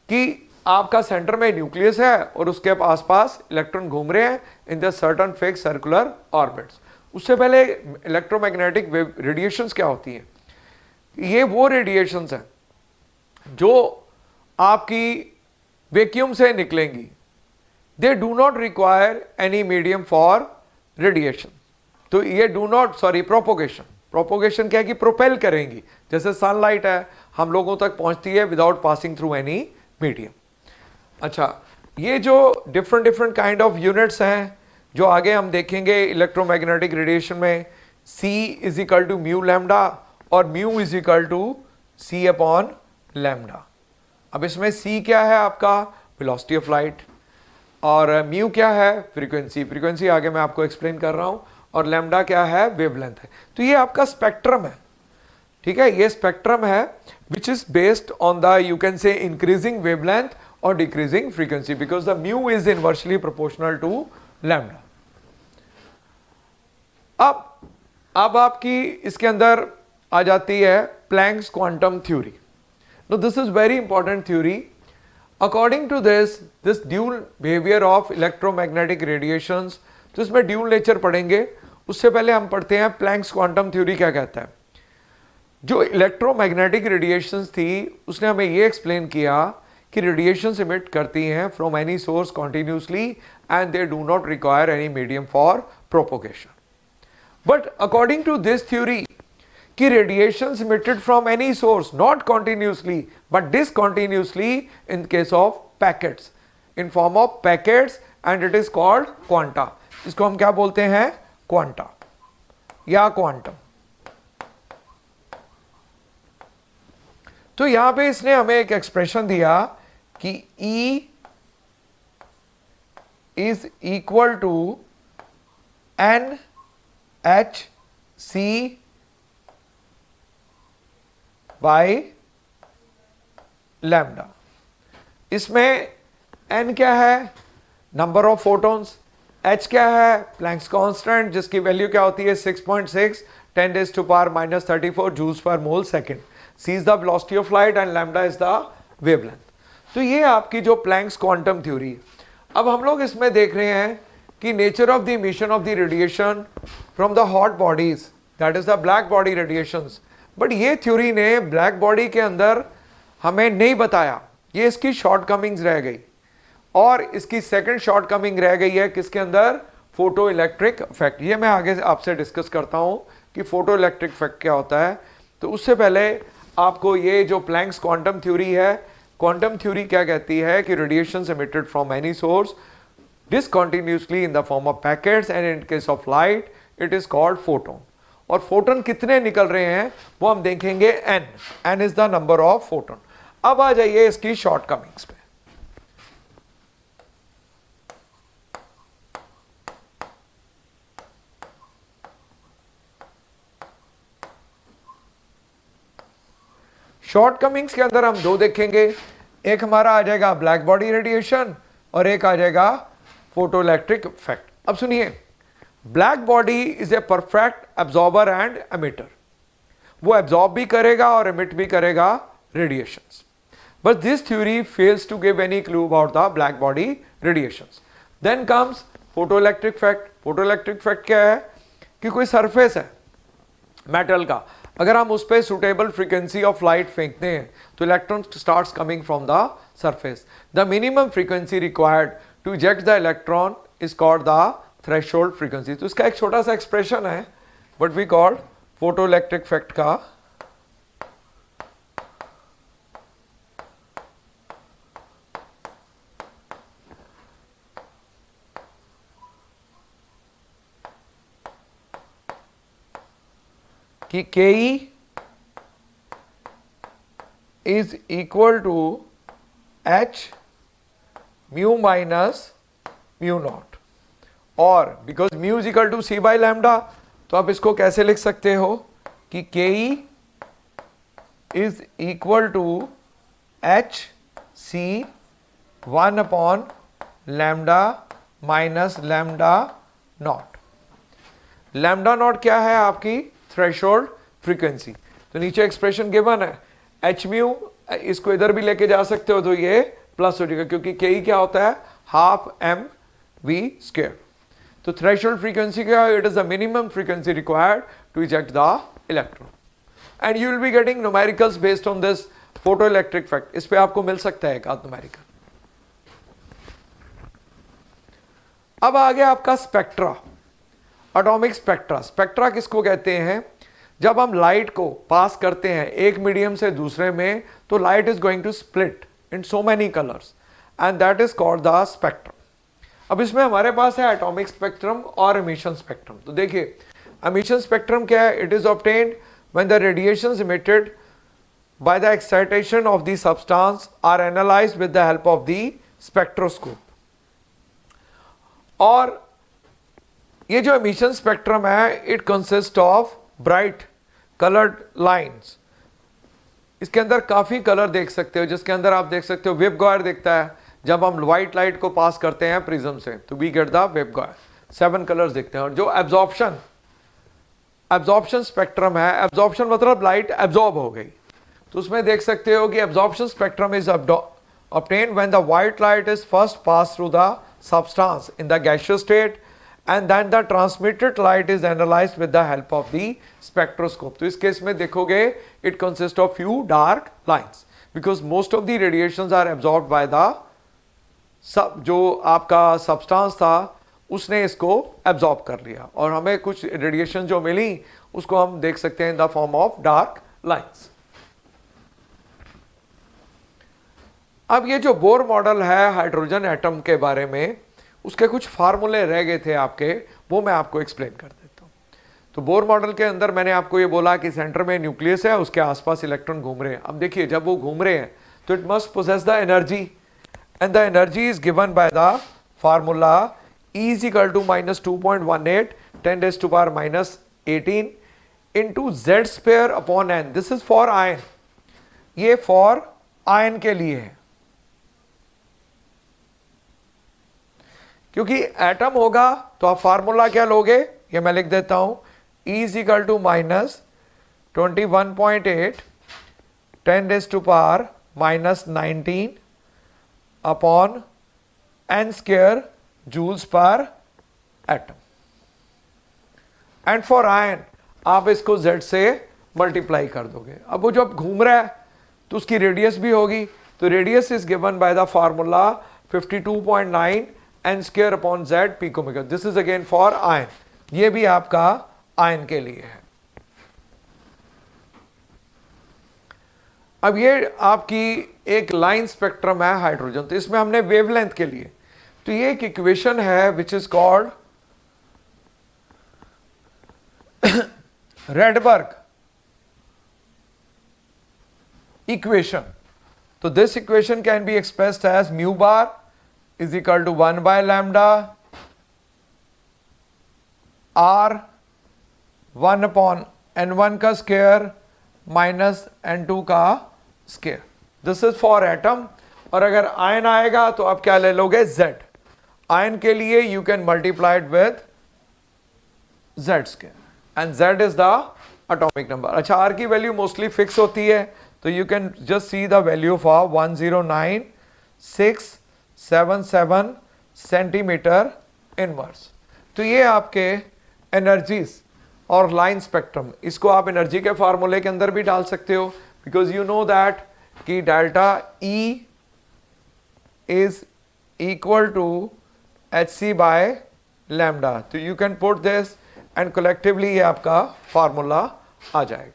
कि आपका सेंटर में न्यूक्लियस है और उसके आसपास इलेक्ट्रॉन घूम रहे हैं in the certain fix circular orbits. उससे पहले इलेक्ट्रोमैग्नेटिक वेव रेडिएशंस क्या होती हैं, ये वो रेडिएशंस हैं जो आपकी वैक्यूम से निकलेंगी. दे do not require any medium for radiation. तो ये डू नॉट प्रोपोगेशन. प्रोपोगेशन क्या है कि प्रोपेल करेंगी, जैसे सनलाइट है हम लोगों तक पहुंचती है without passing through any medium. अच्छा ये जो डिफरेंट काइंड ऑफ यूनिट्स हैं जो आगे हम देखेंगे इलेक्ट्रोमैग्नेटिक रेडिएशन में, C is equal to mu lambda और mu is equal to C upon lambda. अब इसमें C क्या है आपका वेलोसिटी ऑफ लाइट, और म्यू क्या है फ्रीक्वेंसी आगे मैं आपको एक्सप्लेन कर रहा हूं, और लैम्डा क्या है वेवलेंथ है. तो ये आपका स्पेक्ट्रम है. ठीक है, ये स्पेक्ट्रम है which is based on the you can say increasing wavelength और decreasing frequency because the mu is inversely proportional to lambda. अब आपकी इसके अंदर आ जाती है Planck's quantum theory. No this is very important theory. According to this dual behaviour of electromagnetic radiations, तो इसमें ड्यूल नेचर पढ़ेंगे. उससे पहले हम पढ़ते हैं प्लैंक्स क्वांटम थ्योरी क्या कहता है. जो इलेक्ट्रोमैग्नेटिक रेडिएशंस थी उसने हमें ये एक्सप्लेन किया कि रेडिएशंस इमिट करती हैं from any source continuously and they do not require any medium for propagation. But according to this theory कि radiations emitted from any source not continuously but discontinuously in case of packets in form of packets and it is called quanta. इसको हम क्या बोलते हैं quanta या quantum. तो यहां पे इसने हमें एक एक्सप्रेशन दिया कि E is equal to NHC by lambda. इसमें N क्या है नंबर ऑफ फोटॉन्स, H क्या है प्लैंक्स कांस्टेंट जिसकी वैल्यू क्या होती है 6.6 10⁻⁻34 joules per mole second. C is the velocity of light and lambda is the wavelength. तो ये आपकी जो प्लैंक्स क्वांटम थ्योरी है. अब हम लोग इसमें देख रहे हैं कि nature of the emission of the radiation from the hot bodies that is the black body radiations. But ये थ्योरी ने ब्लैक बॉडी के अंदर हमें नहीं बताया, ये इसकी शॉर्टकमिंग्स रह गई. और इसकी सेकंड शॉर्टकमिंग रह गई है किसके अंदर फोटो इलेक्ट्रिक इफेक्ट. ये मैं आगे आपसे डिस्कस करता हूं कि फोटो इलेक्ट्रिक इफेक्ट क्या होता है. तो उससे पहले आपको ये जो प्लैंक्स क्वांटम थ्योरी है, क्वांटम थ्योरी क्या कहती है कि radiations emitted from any source discontinuously in the form of packets and in case of light it is called photon. और फोटोन कितने निकल रहे हैं वो हम देखेंगे n is the number of photon. अब आ जाइए इसकी शॉर्टकमिंग्स पे. शॉर्टकमिंग्स के अंदर हम दो देखेंगे, एक हमारा आ जाएगा ब्लैक बॉडी रेडिएशन और एक आ जाएगा फोटो इलेक्ट्रिक इफेक्ट. अब सुनिए, black body is a perfect absorber and emitter. वो एब्जॉर्ब भी करेगा और एमिट भी करेगा radiations. But this theory fails to give any clue about the black body radiations. Then comes photoelectric fact. Photoelectric fact क्या है कि कोई सरफेस है मेटल का, अगर हम उस पर सुटेबल फ्रीक्वेंसी ऑफ लाइट फेंकते हैं तो electron starts coming from the surface. The minimum frequency required to eject the electron is called the threshold frequency. तो इसका एक छोटा सा एक्सप्रेशन है but we called photoelectric fact का कि Ke is equal to H mu minus mu naught, और because mu is equal to c by lambda, तो आप इसको कैसे लिख सकते हो कि Ke is equal to h c 1 upon lambda minus lambda naught. Lambda naught क्या है आपकी थ्रेशोल्ड फ्रीक्वेंसी. तो नीचे एक्सप्रेशन गिवन है एच म्यू, इसको इधर भी लेके जा सकते हो तो ये प्लस हो जाएगा क्योंकि Ke क्या होता है हाफ एम वी स्क्वायर. तो थ्रेशोल्ड फ्रीक्वेंसी क्या है, it is the minimum frequency required to eject the electron. And you will be getting numericals based on this photoelectric fact. इस पे आपको मिल सकता है एक आध न्यूमेरिकल. अब आ गया आपका स्पेक्ट्रा, एटॉमिक स्पेक्ट्रा. स्पेक्ट्रा किसको कहते हैं, जब हम लाइट को पास करते हैं एक मीडियम से दूसरे में तो light is going to split in so many colours and that is called the spectrum. अब इसमें हमारे पास है एटॉमिक स्पेक्ट्रम और एमिशन स्पेक्ट्रम. तो देखिए एमिशन स्पेक्ट्रम क्या है, it is obtained when the radiations emitted by the excitation of the substance are analysed with the help of the spectroscope. और ये जो एमिशन स्पेक्ट्रम है it consist of bright coloured lines. इसके अंदर काफी colour देख सकते हो, जिसके अंदर आप देख सकते हो वेवगाइड दिखता है जब हम व्हाइट लाइट को पास करते हैं प्रिज्म से, तो we get the waveguide. 7 colours दिखते हैं. और जो एब्जॉर्प्शन स्पेक्ट्रम है, एब्जॉर्प्शन मतलब लाइट एब्जॉर्ब हो गई, तो उसमें देख सकते हो कि absorption spectrum is obtained when the white light is first passed through the substance in the gaseous state and then the transmitted light is analyzed with the help of the spectroscope. तो इस case में देखोगे it consists of few dark lines because most of the radiations are absorbed by the जो आपका substance था उसने इसको absorb कर लिया और हमें कुछ radiation जो मिली उसको हम देख सकते हैं in the form of dark lines. अब ये जो बोर मॉडल है हाइड्रोजन एटम के बारे में, उसके कुछ फार्मूले रह गए थे आपके, वो मैं आपको एक्सप्लेन कर देता हूँ. तो बोर मॉडल के अंदर मैंने आपको ये बोला कि सेंटर में न्यूक्लियस है, उसके आसपास इलेक्ट्रॉन घूम रहे हैं. अब देखिए जब वो घूम रहे हैं तो it must possess the energy and the energy is given by the formula E is equal to minus 2.18 10 raised to power minus 18 into Z square upon N. This is for iron. ये for iron के लिए है, क्योंकि atom होगा तो आप formula क्या लोगे, ये मैं लिख देता हूं E is equal to minus 21.8 10 raised to power minus 19 upon N square joules पर एटम. एंड फॉर आयन आप इसको Z से मल्टीप्लाई कर दोगे. अब वो जब घूम रहा है तो उसकी रेडियस भी होगी, तो radius is given by the formula 52.9 n square upon Z picometre. This is again for ion, ये भी आपका आयन के लिए है. अब ये आपकी एक लाइन स्पेक्ट्रम है हाइड्रोजन, तो इसमें हमने वेवलेंथ के लिए, तो ये एक इक्वेशन है which is called Rydberg equation. तो this equation can be expressed as mu bar is equal to 1 by lambda R 1 upon n1 का स्क्वायर माइनस n2 का square. This is for atom. और अगर आयन आएगा तो आप क्या ले लोगे, Z. आयन के लिए you can multiply it with Z square and Z is the atomic number. अच्छा, आर की वैल्यू मोस्टली फिक्स होती है, तो you can just see the value for 109,677 centimetre inverse. तो ये आपके एनर्जीज और लाइन स्पेक्ट्रम, इसको आप एनर्जी के फार्मूले के अंदर भी डाल सकते हो, बिकॉज यू नो दैट कि delta E is equal to h c by lambda. तो you can put this and collectively ये आपका फार्मूला आ जाएगा।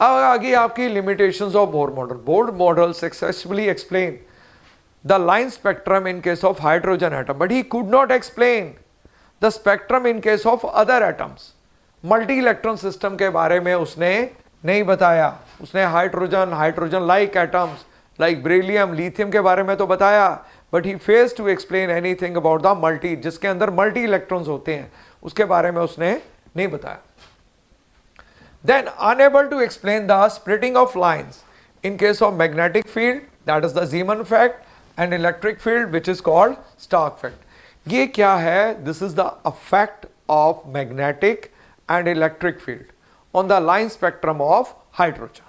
अब आगे आपकी limitations of Bohr model. Bohr model successfully explain the line spectrum in case of hydrogen atom, but he could not explain the spectrum in case of other atoms. Multi electron system के बारे में उसने नहीं बताया। उसने hydrogen like atoms like beryllium, lithium के बारे में तो बताया, but he fails to explain anything about the multi, जिसके अंदर मल्टी इलेक्ट्रॉन्स होते हैं, उसके बारे में उसने नहीं बताया। Then unable to explain the splitting of lines in case of magnetic field, that is the Zeeman effect, and electric field, which is called Stark effect. ये क्या है? This is the effect of magnetic and electric field on the line spectrum of hydrogen.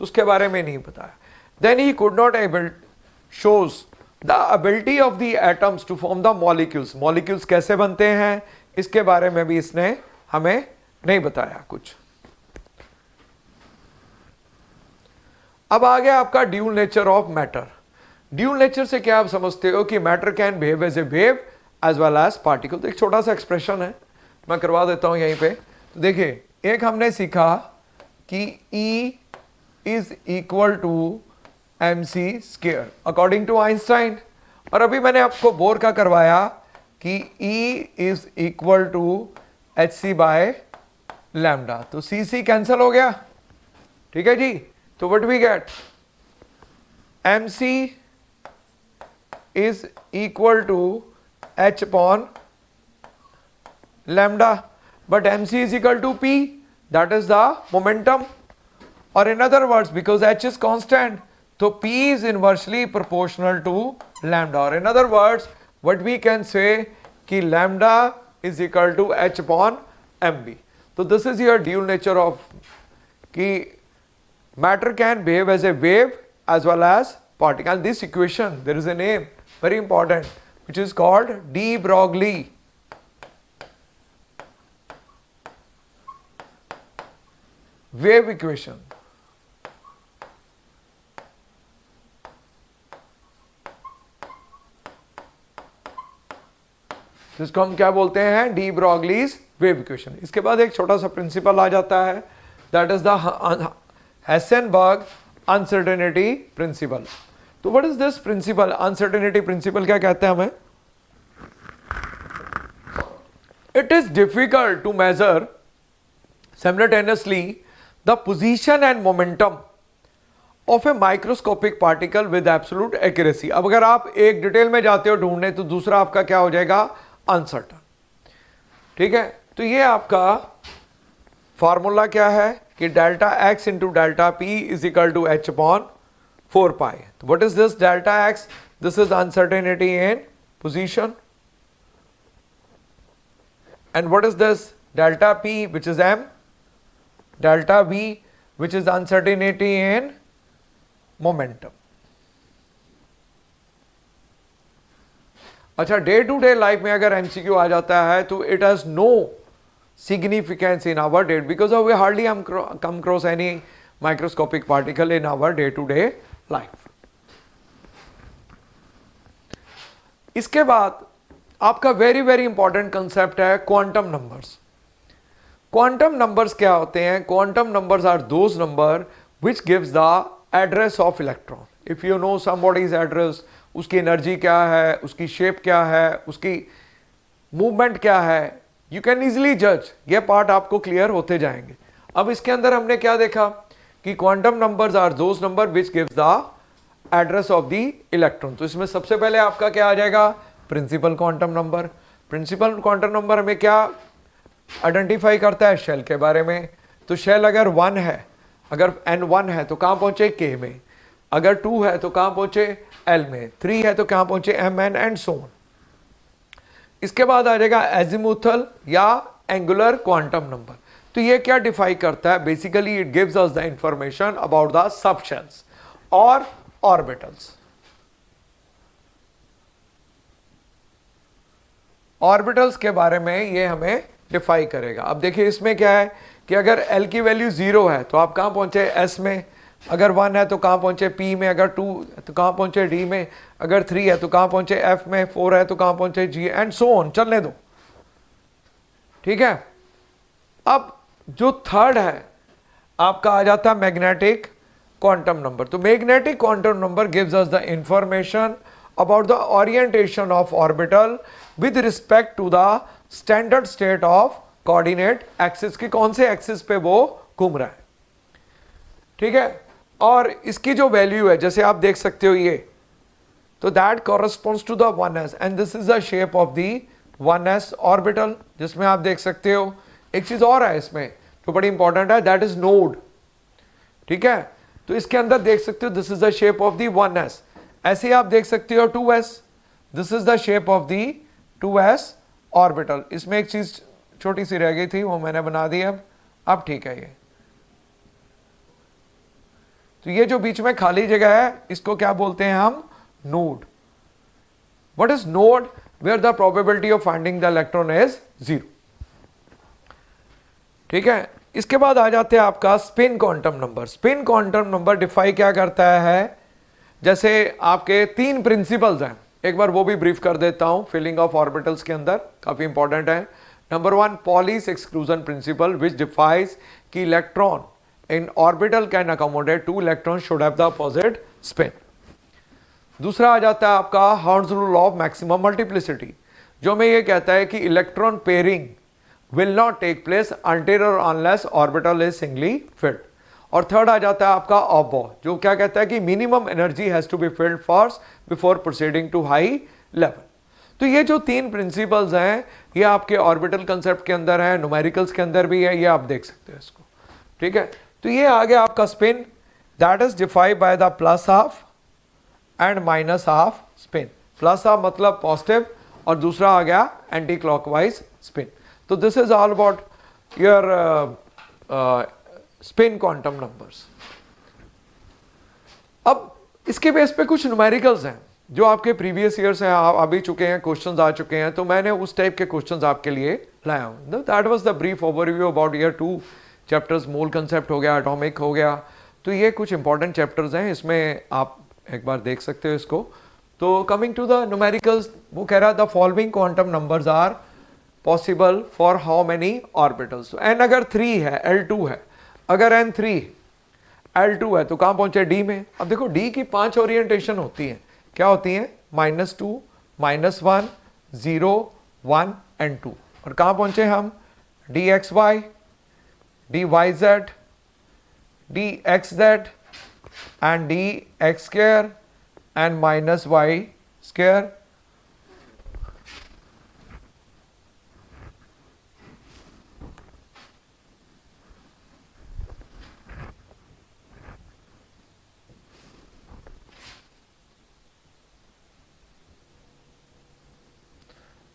तो उसके बारे में नहीं बताया। Then he could not able shows the ability of the atoms to form the molecules. Molecules कैसे बनते हैं, इसके बारे में भी इसने हमें नहीं बताया कुछ। अब आ गया आपका dual nature of matter. Dual nature से क्या आप समझते हो कि matter can behave as a wave as well as particle. तो एक छोटा सा एक्सप्रेशन है, मैं करवा देता हूं यहीं पे। तो देखिए, एक हमने सीखा कि E is equal to mc square according to Einstein, और अभी मैंने आपको बोर का करवाया कि E is equal to hc by lambda. तो C कैंसिल हो गया, ठीक है जी। तो what we get? mc is equal to h upon lambda, but mc is equal to p, that is the momentum, or in other words, because h is constant, so p is inversely proportional to lambda, or in other words, what we can say कि lambda is equal to h upon mb. So this is your dual nature of कि matter can behave as a wave as well as particle. And this equation, there is a name very important, which is called de Broglie wave equation. जिसको हम क्या बोलते हैं, de Broglie's wave equation. इसके बाद एक छोटा सा प्रिंसिपल आ जाता है, that is the Heisenberg uncertainty principle. तो what is this principle? Uncertainty principle क्या कहते हैं हमें? It is difficult to measure simultaneously the position and momentum of a microscopic particle with absolute accuracy. अब अगर आप एक डिटेल में जाते हो ढूंढने, तो दूसरा आपका क्या हो जाएगा, अनसर्टन। ठीक है, तो ये आपका फॉर्मूला क्या है कि delta x into delta p is equal to h upon 4 pi. तो what is this delta x? This is uncertainty in position, and what is this delta p, which is m, delta v, which is uncertainty in momentum. अच्छा, day to day life में अगर MCQ आ जाता है तो it has no significance in our day because we hardly come across any microscopic particle in our day to day life. इसके बाद आपका वेरी वेरी इंपॉर्टेंट कंसेप्ट है क्वांटम नंबर्स। क्वांटम नंबर्स क्या होते हैं? Quantum numbers are those number which gives the address of electron. If you know somebody's address, उसकी energy क्या है, उसकी शेप क्या है, उसकी मूवमेंट क्या है, यू कैन इजिली जज। ये पार्ट आपको क्लियर होते जाएंगे। अब इसके अंदर हमने क्या देखा कि quantum numbers are those number which gives the address of the electron. तो इसमें सबसे पहले आपका क्या आ जाएगा, principal quantum number. Principal quantum number हमें क्या आइडेंटिफाई करता है, शेल के बारे में। तो शेल अगर 1 है, अगर n1 है तो कहां पहुंचे, k में। अगर 2 है तो कहां पहुंचे, l में। 3 है तो कहां पहुंचे, mn एंड सो ऑन। इसके बाद आ जाएगा एजिमुथल या एंगुलर क्वांटम नंबर। तो ये क्या डिफाइन करता है? Basically it gives us the information about the subshells और ऑर्बिटल्स। ऑर्बिटल्स के बारे में ये हमें डिफाइन करेगा। अब देखिए इसमें क्या है कि अगर L की वैल्यू 0 है तो आप कहां पहुंचे? S में। अगर 1 है तो कहां पहुंचे? P में। अगर 2 है तो कहां पहुंचे? D में। अगर 3 है तो कहां पहुंचे? F में। 4 है तो कहां पहुंचे? G एंड सो ऑन, चलने दो। ठीक है। अब जो थर्ड है आपका आ जाता है मैग्नेटिक क्वांटम नंबर। तो magnetic quantum number gives us the information about the orientation of orbital with respect to the standard state of coordinate axis की, कौन से एक्सिस पे वो घूम रहा है। ठीक है। और इसकी जो वैल्यू है जैसे आप देख सकते हो ये, तो that corresponds to the 1s and this is the shape of the 1s orbital, जिसमें आप देख सकते हो एक चीज और है इसमें जो बड़ी इंपॉर्टेंट है, दैट इज नोड। ठीक है। तो इसके अंदर देख सकते हो this is the shape of the 1s। ऐसे आप देख सकते हो 2s, this is the shape of the 2s orbital. इसमें एक चीज छोटी सी रह गई थी वो मैंने बना दी। अब ठीक है। ये तो ये जो बीच में खाली जगह है इसको क्या बोलते हैं हम? Node. What is node? Where the probability of finding the electron is 0। ठीक है। इसके बाद आ जाते हैं आपका spin quantum number. Spin quantum number define क्या करता है? जैसे आपके 3 प्रिंसिपल्स हैं, एक बार वो भी ब्रीफ कर देता हूं। फिलिंग ऑफ ऑर्बिटल्स के अंदर काफी इंपॉर्टेंट है। Number 1 Pauli's exclusion principle which defines कि electron in orbital can accommodate 2 electron should have the opposite spin. दूसरा आ जाता है आपका Hund's rule of maximum multiplicity, जो में ये कहता है कि electron pairing will not take place until or unless orbital is singly filled। और थर्ड आ जाता है आपका ऑबो, जो क्या कहता है कि minimum energy has to be filled first before proceeding to high level. तो ये जो 3 प्रिंसिपल्स हैं ये आपके ऑर्बिटल कंसेप्ट के अंदर है, न्यूमेरिकल्स के अंदर भी है, ये आप देख सकते हैं इसको। ठीक है। तो ये आ गया आपका spin, that is defined by the plus half and minus half spin. Plus half मतलब पॉजिटिव और दूसरा आ गया एंटी क्लॉकवाइज स्पिन। तो this is all about your spin quantum numbers. अब इसके बेस पे कुछ न्यूमेरिकल्स हैं जो आपके प्रीवियस ईयर्स हैं, आप आ भी चुके हैं, क्वेश्चंस आ चुके हैं, तो मैंने उस टाइप के क्वेश्चंस आपके लिए लाया हूं। That was the brief overview about year 2 chapters. Mole concept हो गया, एटॉमिक हो गया, तो ये कुछ इंपॉर्टेंट चैप्टर्स हैं, इसमें आप एक बार देख सकते हो इसको। तो कमिंग टू द न्यूमेरिकल्स, वो कह रहा the following quantum numbers are possible for how many orbitals. n अगर 3 है, L2 है, अगर n3 L2 है तो कहां पहुंचे? D में। अब देखो D की 5 ओरिएंटेशन होती हैं, क्या होती हैं? -2, -1, 0, 1 एंड 2। और कहां पहुंचे हम? dxy, dyz, dxz and dx square and -y square।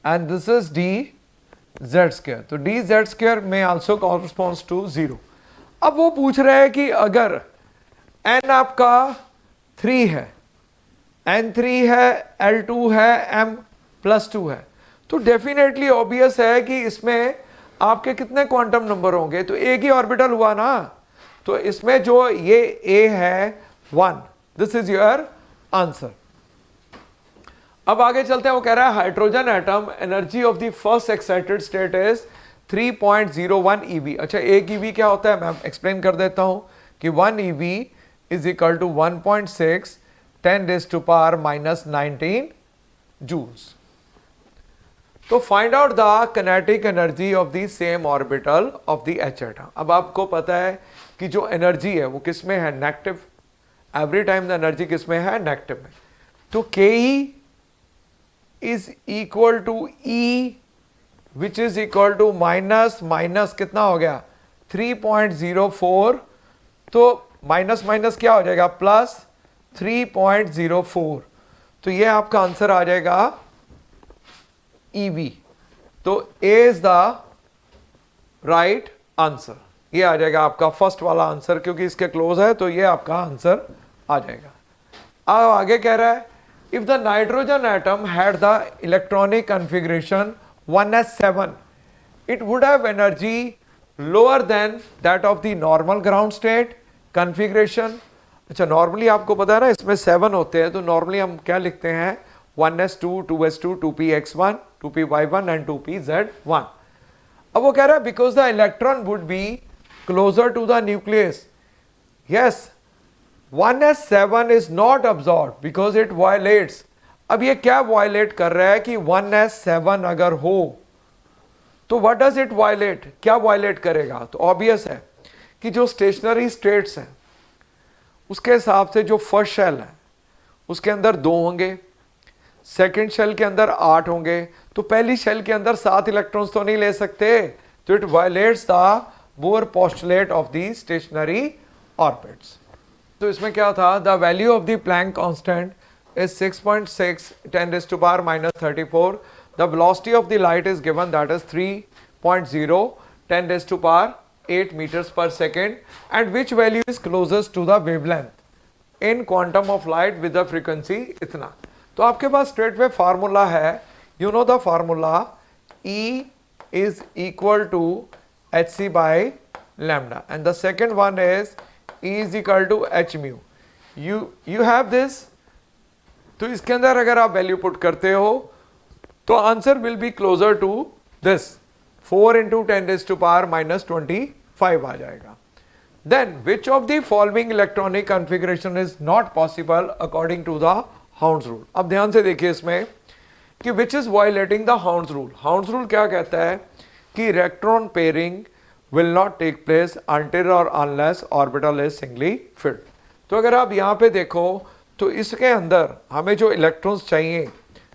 and this is dz square। तो dz square में also corresponds to 0। अब वो पूछ रहे हैं कि अगर n आपका 3 है, n3 है, L2 है, m+2 है, तो डेफिनेटली ऑब्वियस है कि इसमें आपके कितने क्वांटम नंबर होंगे? तो एक ही ऑर्बिटल हुआ ना, तो इसमें जो ये a है 1, दिस इज योर आंसर। अब आगे चलते हैं। वो कह रहा है hydrogen atom energy of the first excited state is 3.01 eV। अच्छा, 1 eV क्या होता है मैं एक्सप्लेन कर देता हूं कि 1 eV is equal to 1.6 10⁻⁻19 joules. तो find out the kinetic energy of the same orbital of the H atom. अब आपको पता है कि जो एनर्जी है वो किस में है? Negative. Every time the energy किस में है? नेगेटिव में। तो Ke is equal to E which is equal to minus कितना हो गया? 3.04। तो माइनस माइनस क्या हो जाएगा? प्लस 3.04। तो ये आपका आंसर आ जाएगा EV। तो A is the right answer. ये आ जाएगा आपका फर्स्ट वाला आंसर, क्योंकि इसके क्लोज है तो ये आपका आंसर आ जाएगा। अब आगे कह रहा है if the nitrogen atom had the electronic configuration 1s7 it would have energy lower than that of the normal ground state configuration। अच्छा, नॉर्मली आपको पता है ना इसमें 7 होते हैं, तो नॉर्मली हम क्या लिखते हैं 1s2 2s2 2px1 2py1 and 2pz1। अब वो कह रहा है because the electron would be closer to the nucleus. Yes, 1s7 is not absorb because it violates. अब ये क्या वायलेट कर रहा है कि 1s7 अगर हो तो व्हाट डज इट वायलेट, क्या वायलेट करेगा? तो ऑब्वियस है कि जो स्टेशनरी स्टेट्स हैं उसके हिसाब से जो फर्स्ट शेल है उसके अंदर 2 होंगे, सेकंड शेल के अंदर 8 होंगे, तो पहली शेल के अंदर 7 इलेक्ट्रॉन्स तो नहीं ले सकते, तो it violates the Bohr postulate of the stationary orbits. तो इसमें क्या था, the value of the Planck constant is 6.6 10 raised to power minus 34. The velocity of the light is given, that is 3.0 10 raised to power 8 meters per second, and which value is closest to the wavelength in quantum of light with the frequency इतना। तो आपके पास straight way formula है, you know the formula, E is equal to hc by lambda, and the second one is E is equal to h mu। you have this, तो इसके अंदर अगर आप value put करते हो तो answer will be closer to this 4 into 10 raised to power minus 25 आ जाएगा। Then which of the following electronic configuration is not possible according to the Hund's rule. अब ध्यान से देखिए इसमें कि which is violating the Hund's rule. Hund's rule क्या कहता है कि electron pairing will not take place until और unless orbital is singly filled. तो अगर आप यहाँ पे देखो तो इसके अंदर हमें जो इलेक्ट्रॉन्स चाहिए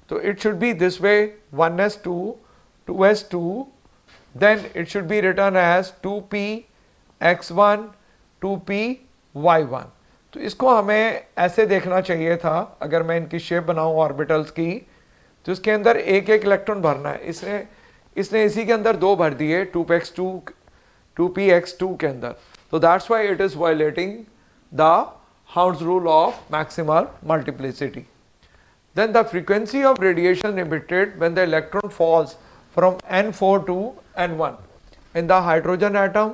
तो it should be this way 1s2 2s2, then it should be return as 2px1 2py1। तो इसको हमें ऐसे देखना चाहिए था, अगर मैं इनकी शेप बनाऊं ऑर्बिटल्स की, तो इसके अंदर एक एक इलेक्ट्रॉन भरना है। इसने इसी के अंदर 2 भर दिए 2px2 के अंदर, तो that's why it is violating the Houns's rule of maximal multiplicity. Then the frequency of radiation emitted when the electron falls from n4 to n1 in the hydrogen atom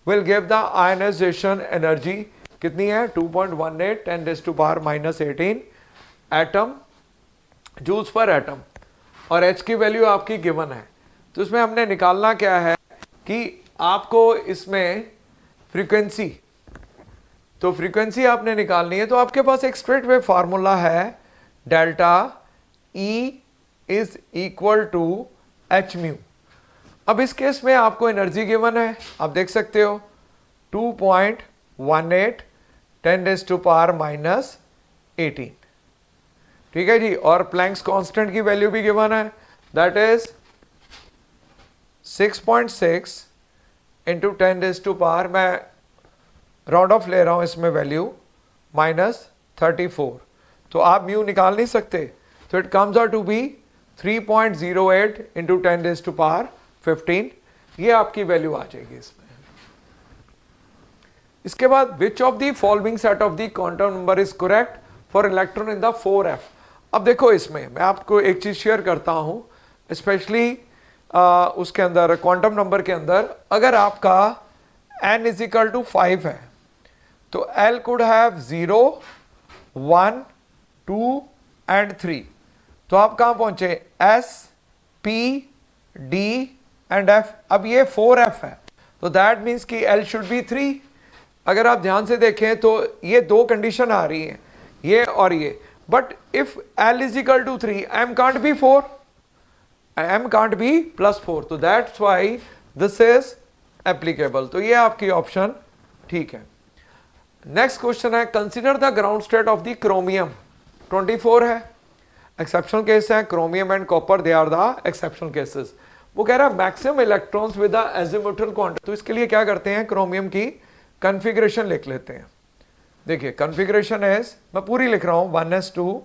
will give the ionization energy कितनी है 2.18 10 raised to power minus 18 atom joules per atom, और h की वैल्यू आपकी given है। तो इसमें हमने निकालना क्या है कि आपको इसमें फ्रीक्वेंसी, तो फ्रीक्वेंसी आपने निकालनी है, तो आपके पास एक स्ट्रेट वे फार्मूला है delta E is equal to h mu. अब इस केस में आपको एनर्जी गिवन है, आप देख सकते हो 2.18 10 रेज़्ड टू पावर माइनस 18, ठीक है जी। और प्लैंक्स कांस्टेंट की वैल्यू भी गिवन है, that is 6.6 into 10 raised to power, मैं राउंड ऑफ ले रहा हूं इसमें वैल्यू माइनस 34, तो आप म्यू निकाल नहीं सकते, तो it comes out to be 3.08 into 10 raised to power 15, ये आपकी वैल्यू आ जाएगी इसमें। इसके बाद which of the following set of the quantum number is correct for electron in the 4f। अब देखो इसमें मैं आपको एक चीज शेयर करता हूं, स्पेशली उसके अंदर क्वांटम नंबर के अंदर अगर आपका n इज इक्वल टू 5 है तो L could have 0 1 2 and 3, तो आप कहां पहुंचे S P D and F। अब ये 4f है तो दैट मीन्स कि L शुड बी 3। अगर आप ध्यान से देखें तो ये 2 कंडीशन आ रही हैं, ये और ये, but if L is equal to 3 M can't be 4, M can't be +4, तो that's why this is applicable. तो ये आपकी ऑप्शन ठीक है। नेक्स्ट क्वेश्चन है consider the ground state of the chromium, 24 है। एक्सेप्शनल केस है, chromium and copper they are the exceptional cases. वो कह रहा है maximum electrons with the azimuthal quantum, तो इसके लिए क्या करते हैं क्रोमियम की कॉन्फ़िगरेशन लिख लेते हैं। देखिए कॉन्फ़िगरेशन इज, मैं पूरी लिख रहा हूं 1s2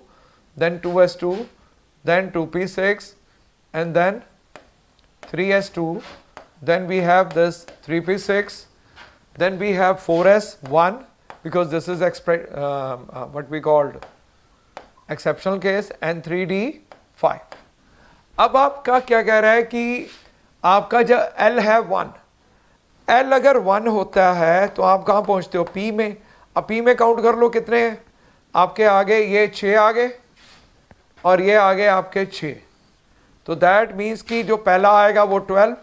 then 2s2 then 2p6 and then 3s2 then we have this 3p6, then we have 4s1 because this is what we called exceptional case, and 3d5. अब आपका क्या कह रहा है कि आपका जो L है 1, L अगर 1 होता है तो आप कहाँ पहुँचते हो, P में. अब P में काउंट कर लो कितने हैं आपके आगे, ये 6 आ गए और ये आगे आपके 6. तो दैट मीन्स कि जो पहला आएगा वो 12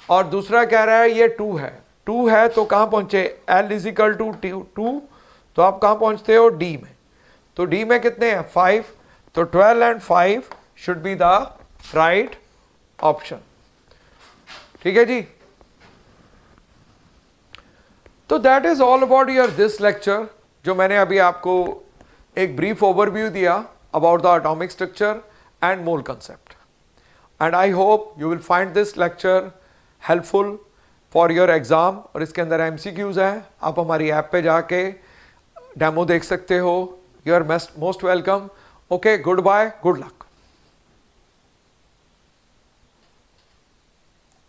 और दूसरा कह रहा है ये 2 है. 2 है तो कहाँ पहुँचे, L इज इक्वल टू 2, तो आप कहाँ पहुँचते हो, D में. तो D में कितने हैं, 5. तो 12 and 5 should be the right option. ठीक है जी. तो that is all about your this lecture, जो मैंने अभी आपको एक ब्रीफ ओवरव्यू दिया about the atomic structure and mole concept. And I hope you will find this lecture helpful for your exam. और इसके अंदर MCQs हैं, आप हमारी ऐप पे जाके डेमो देख सकते हो. You are most welcome. Okay, goodbye, good luck.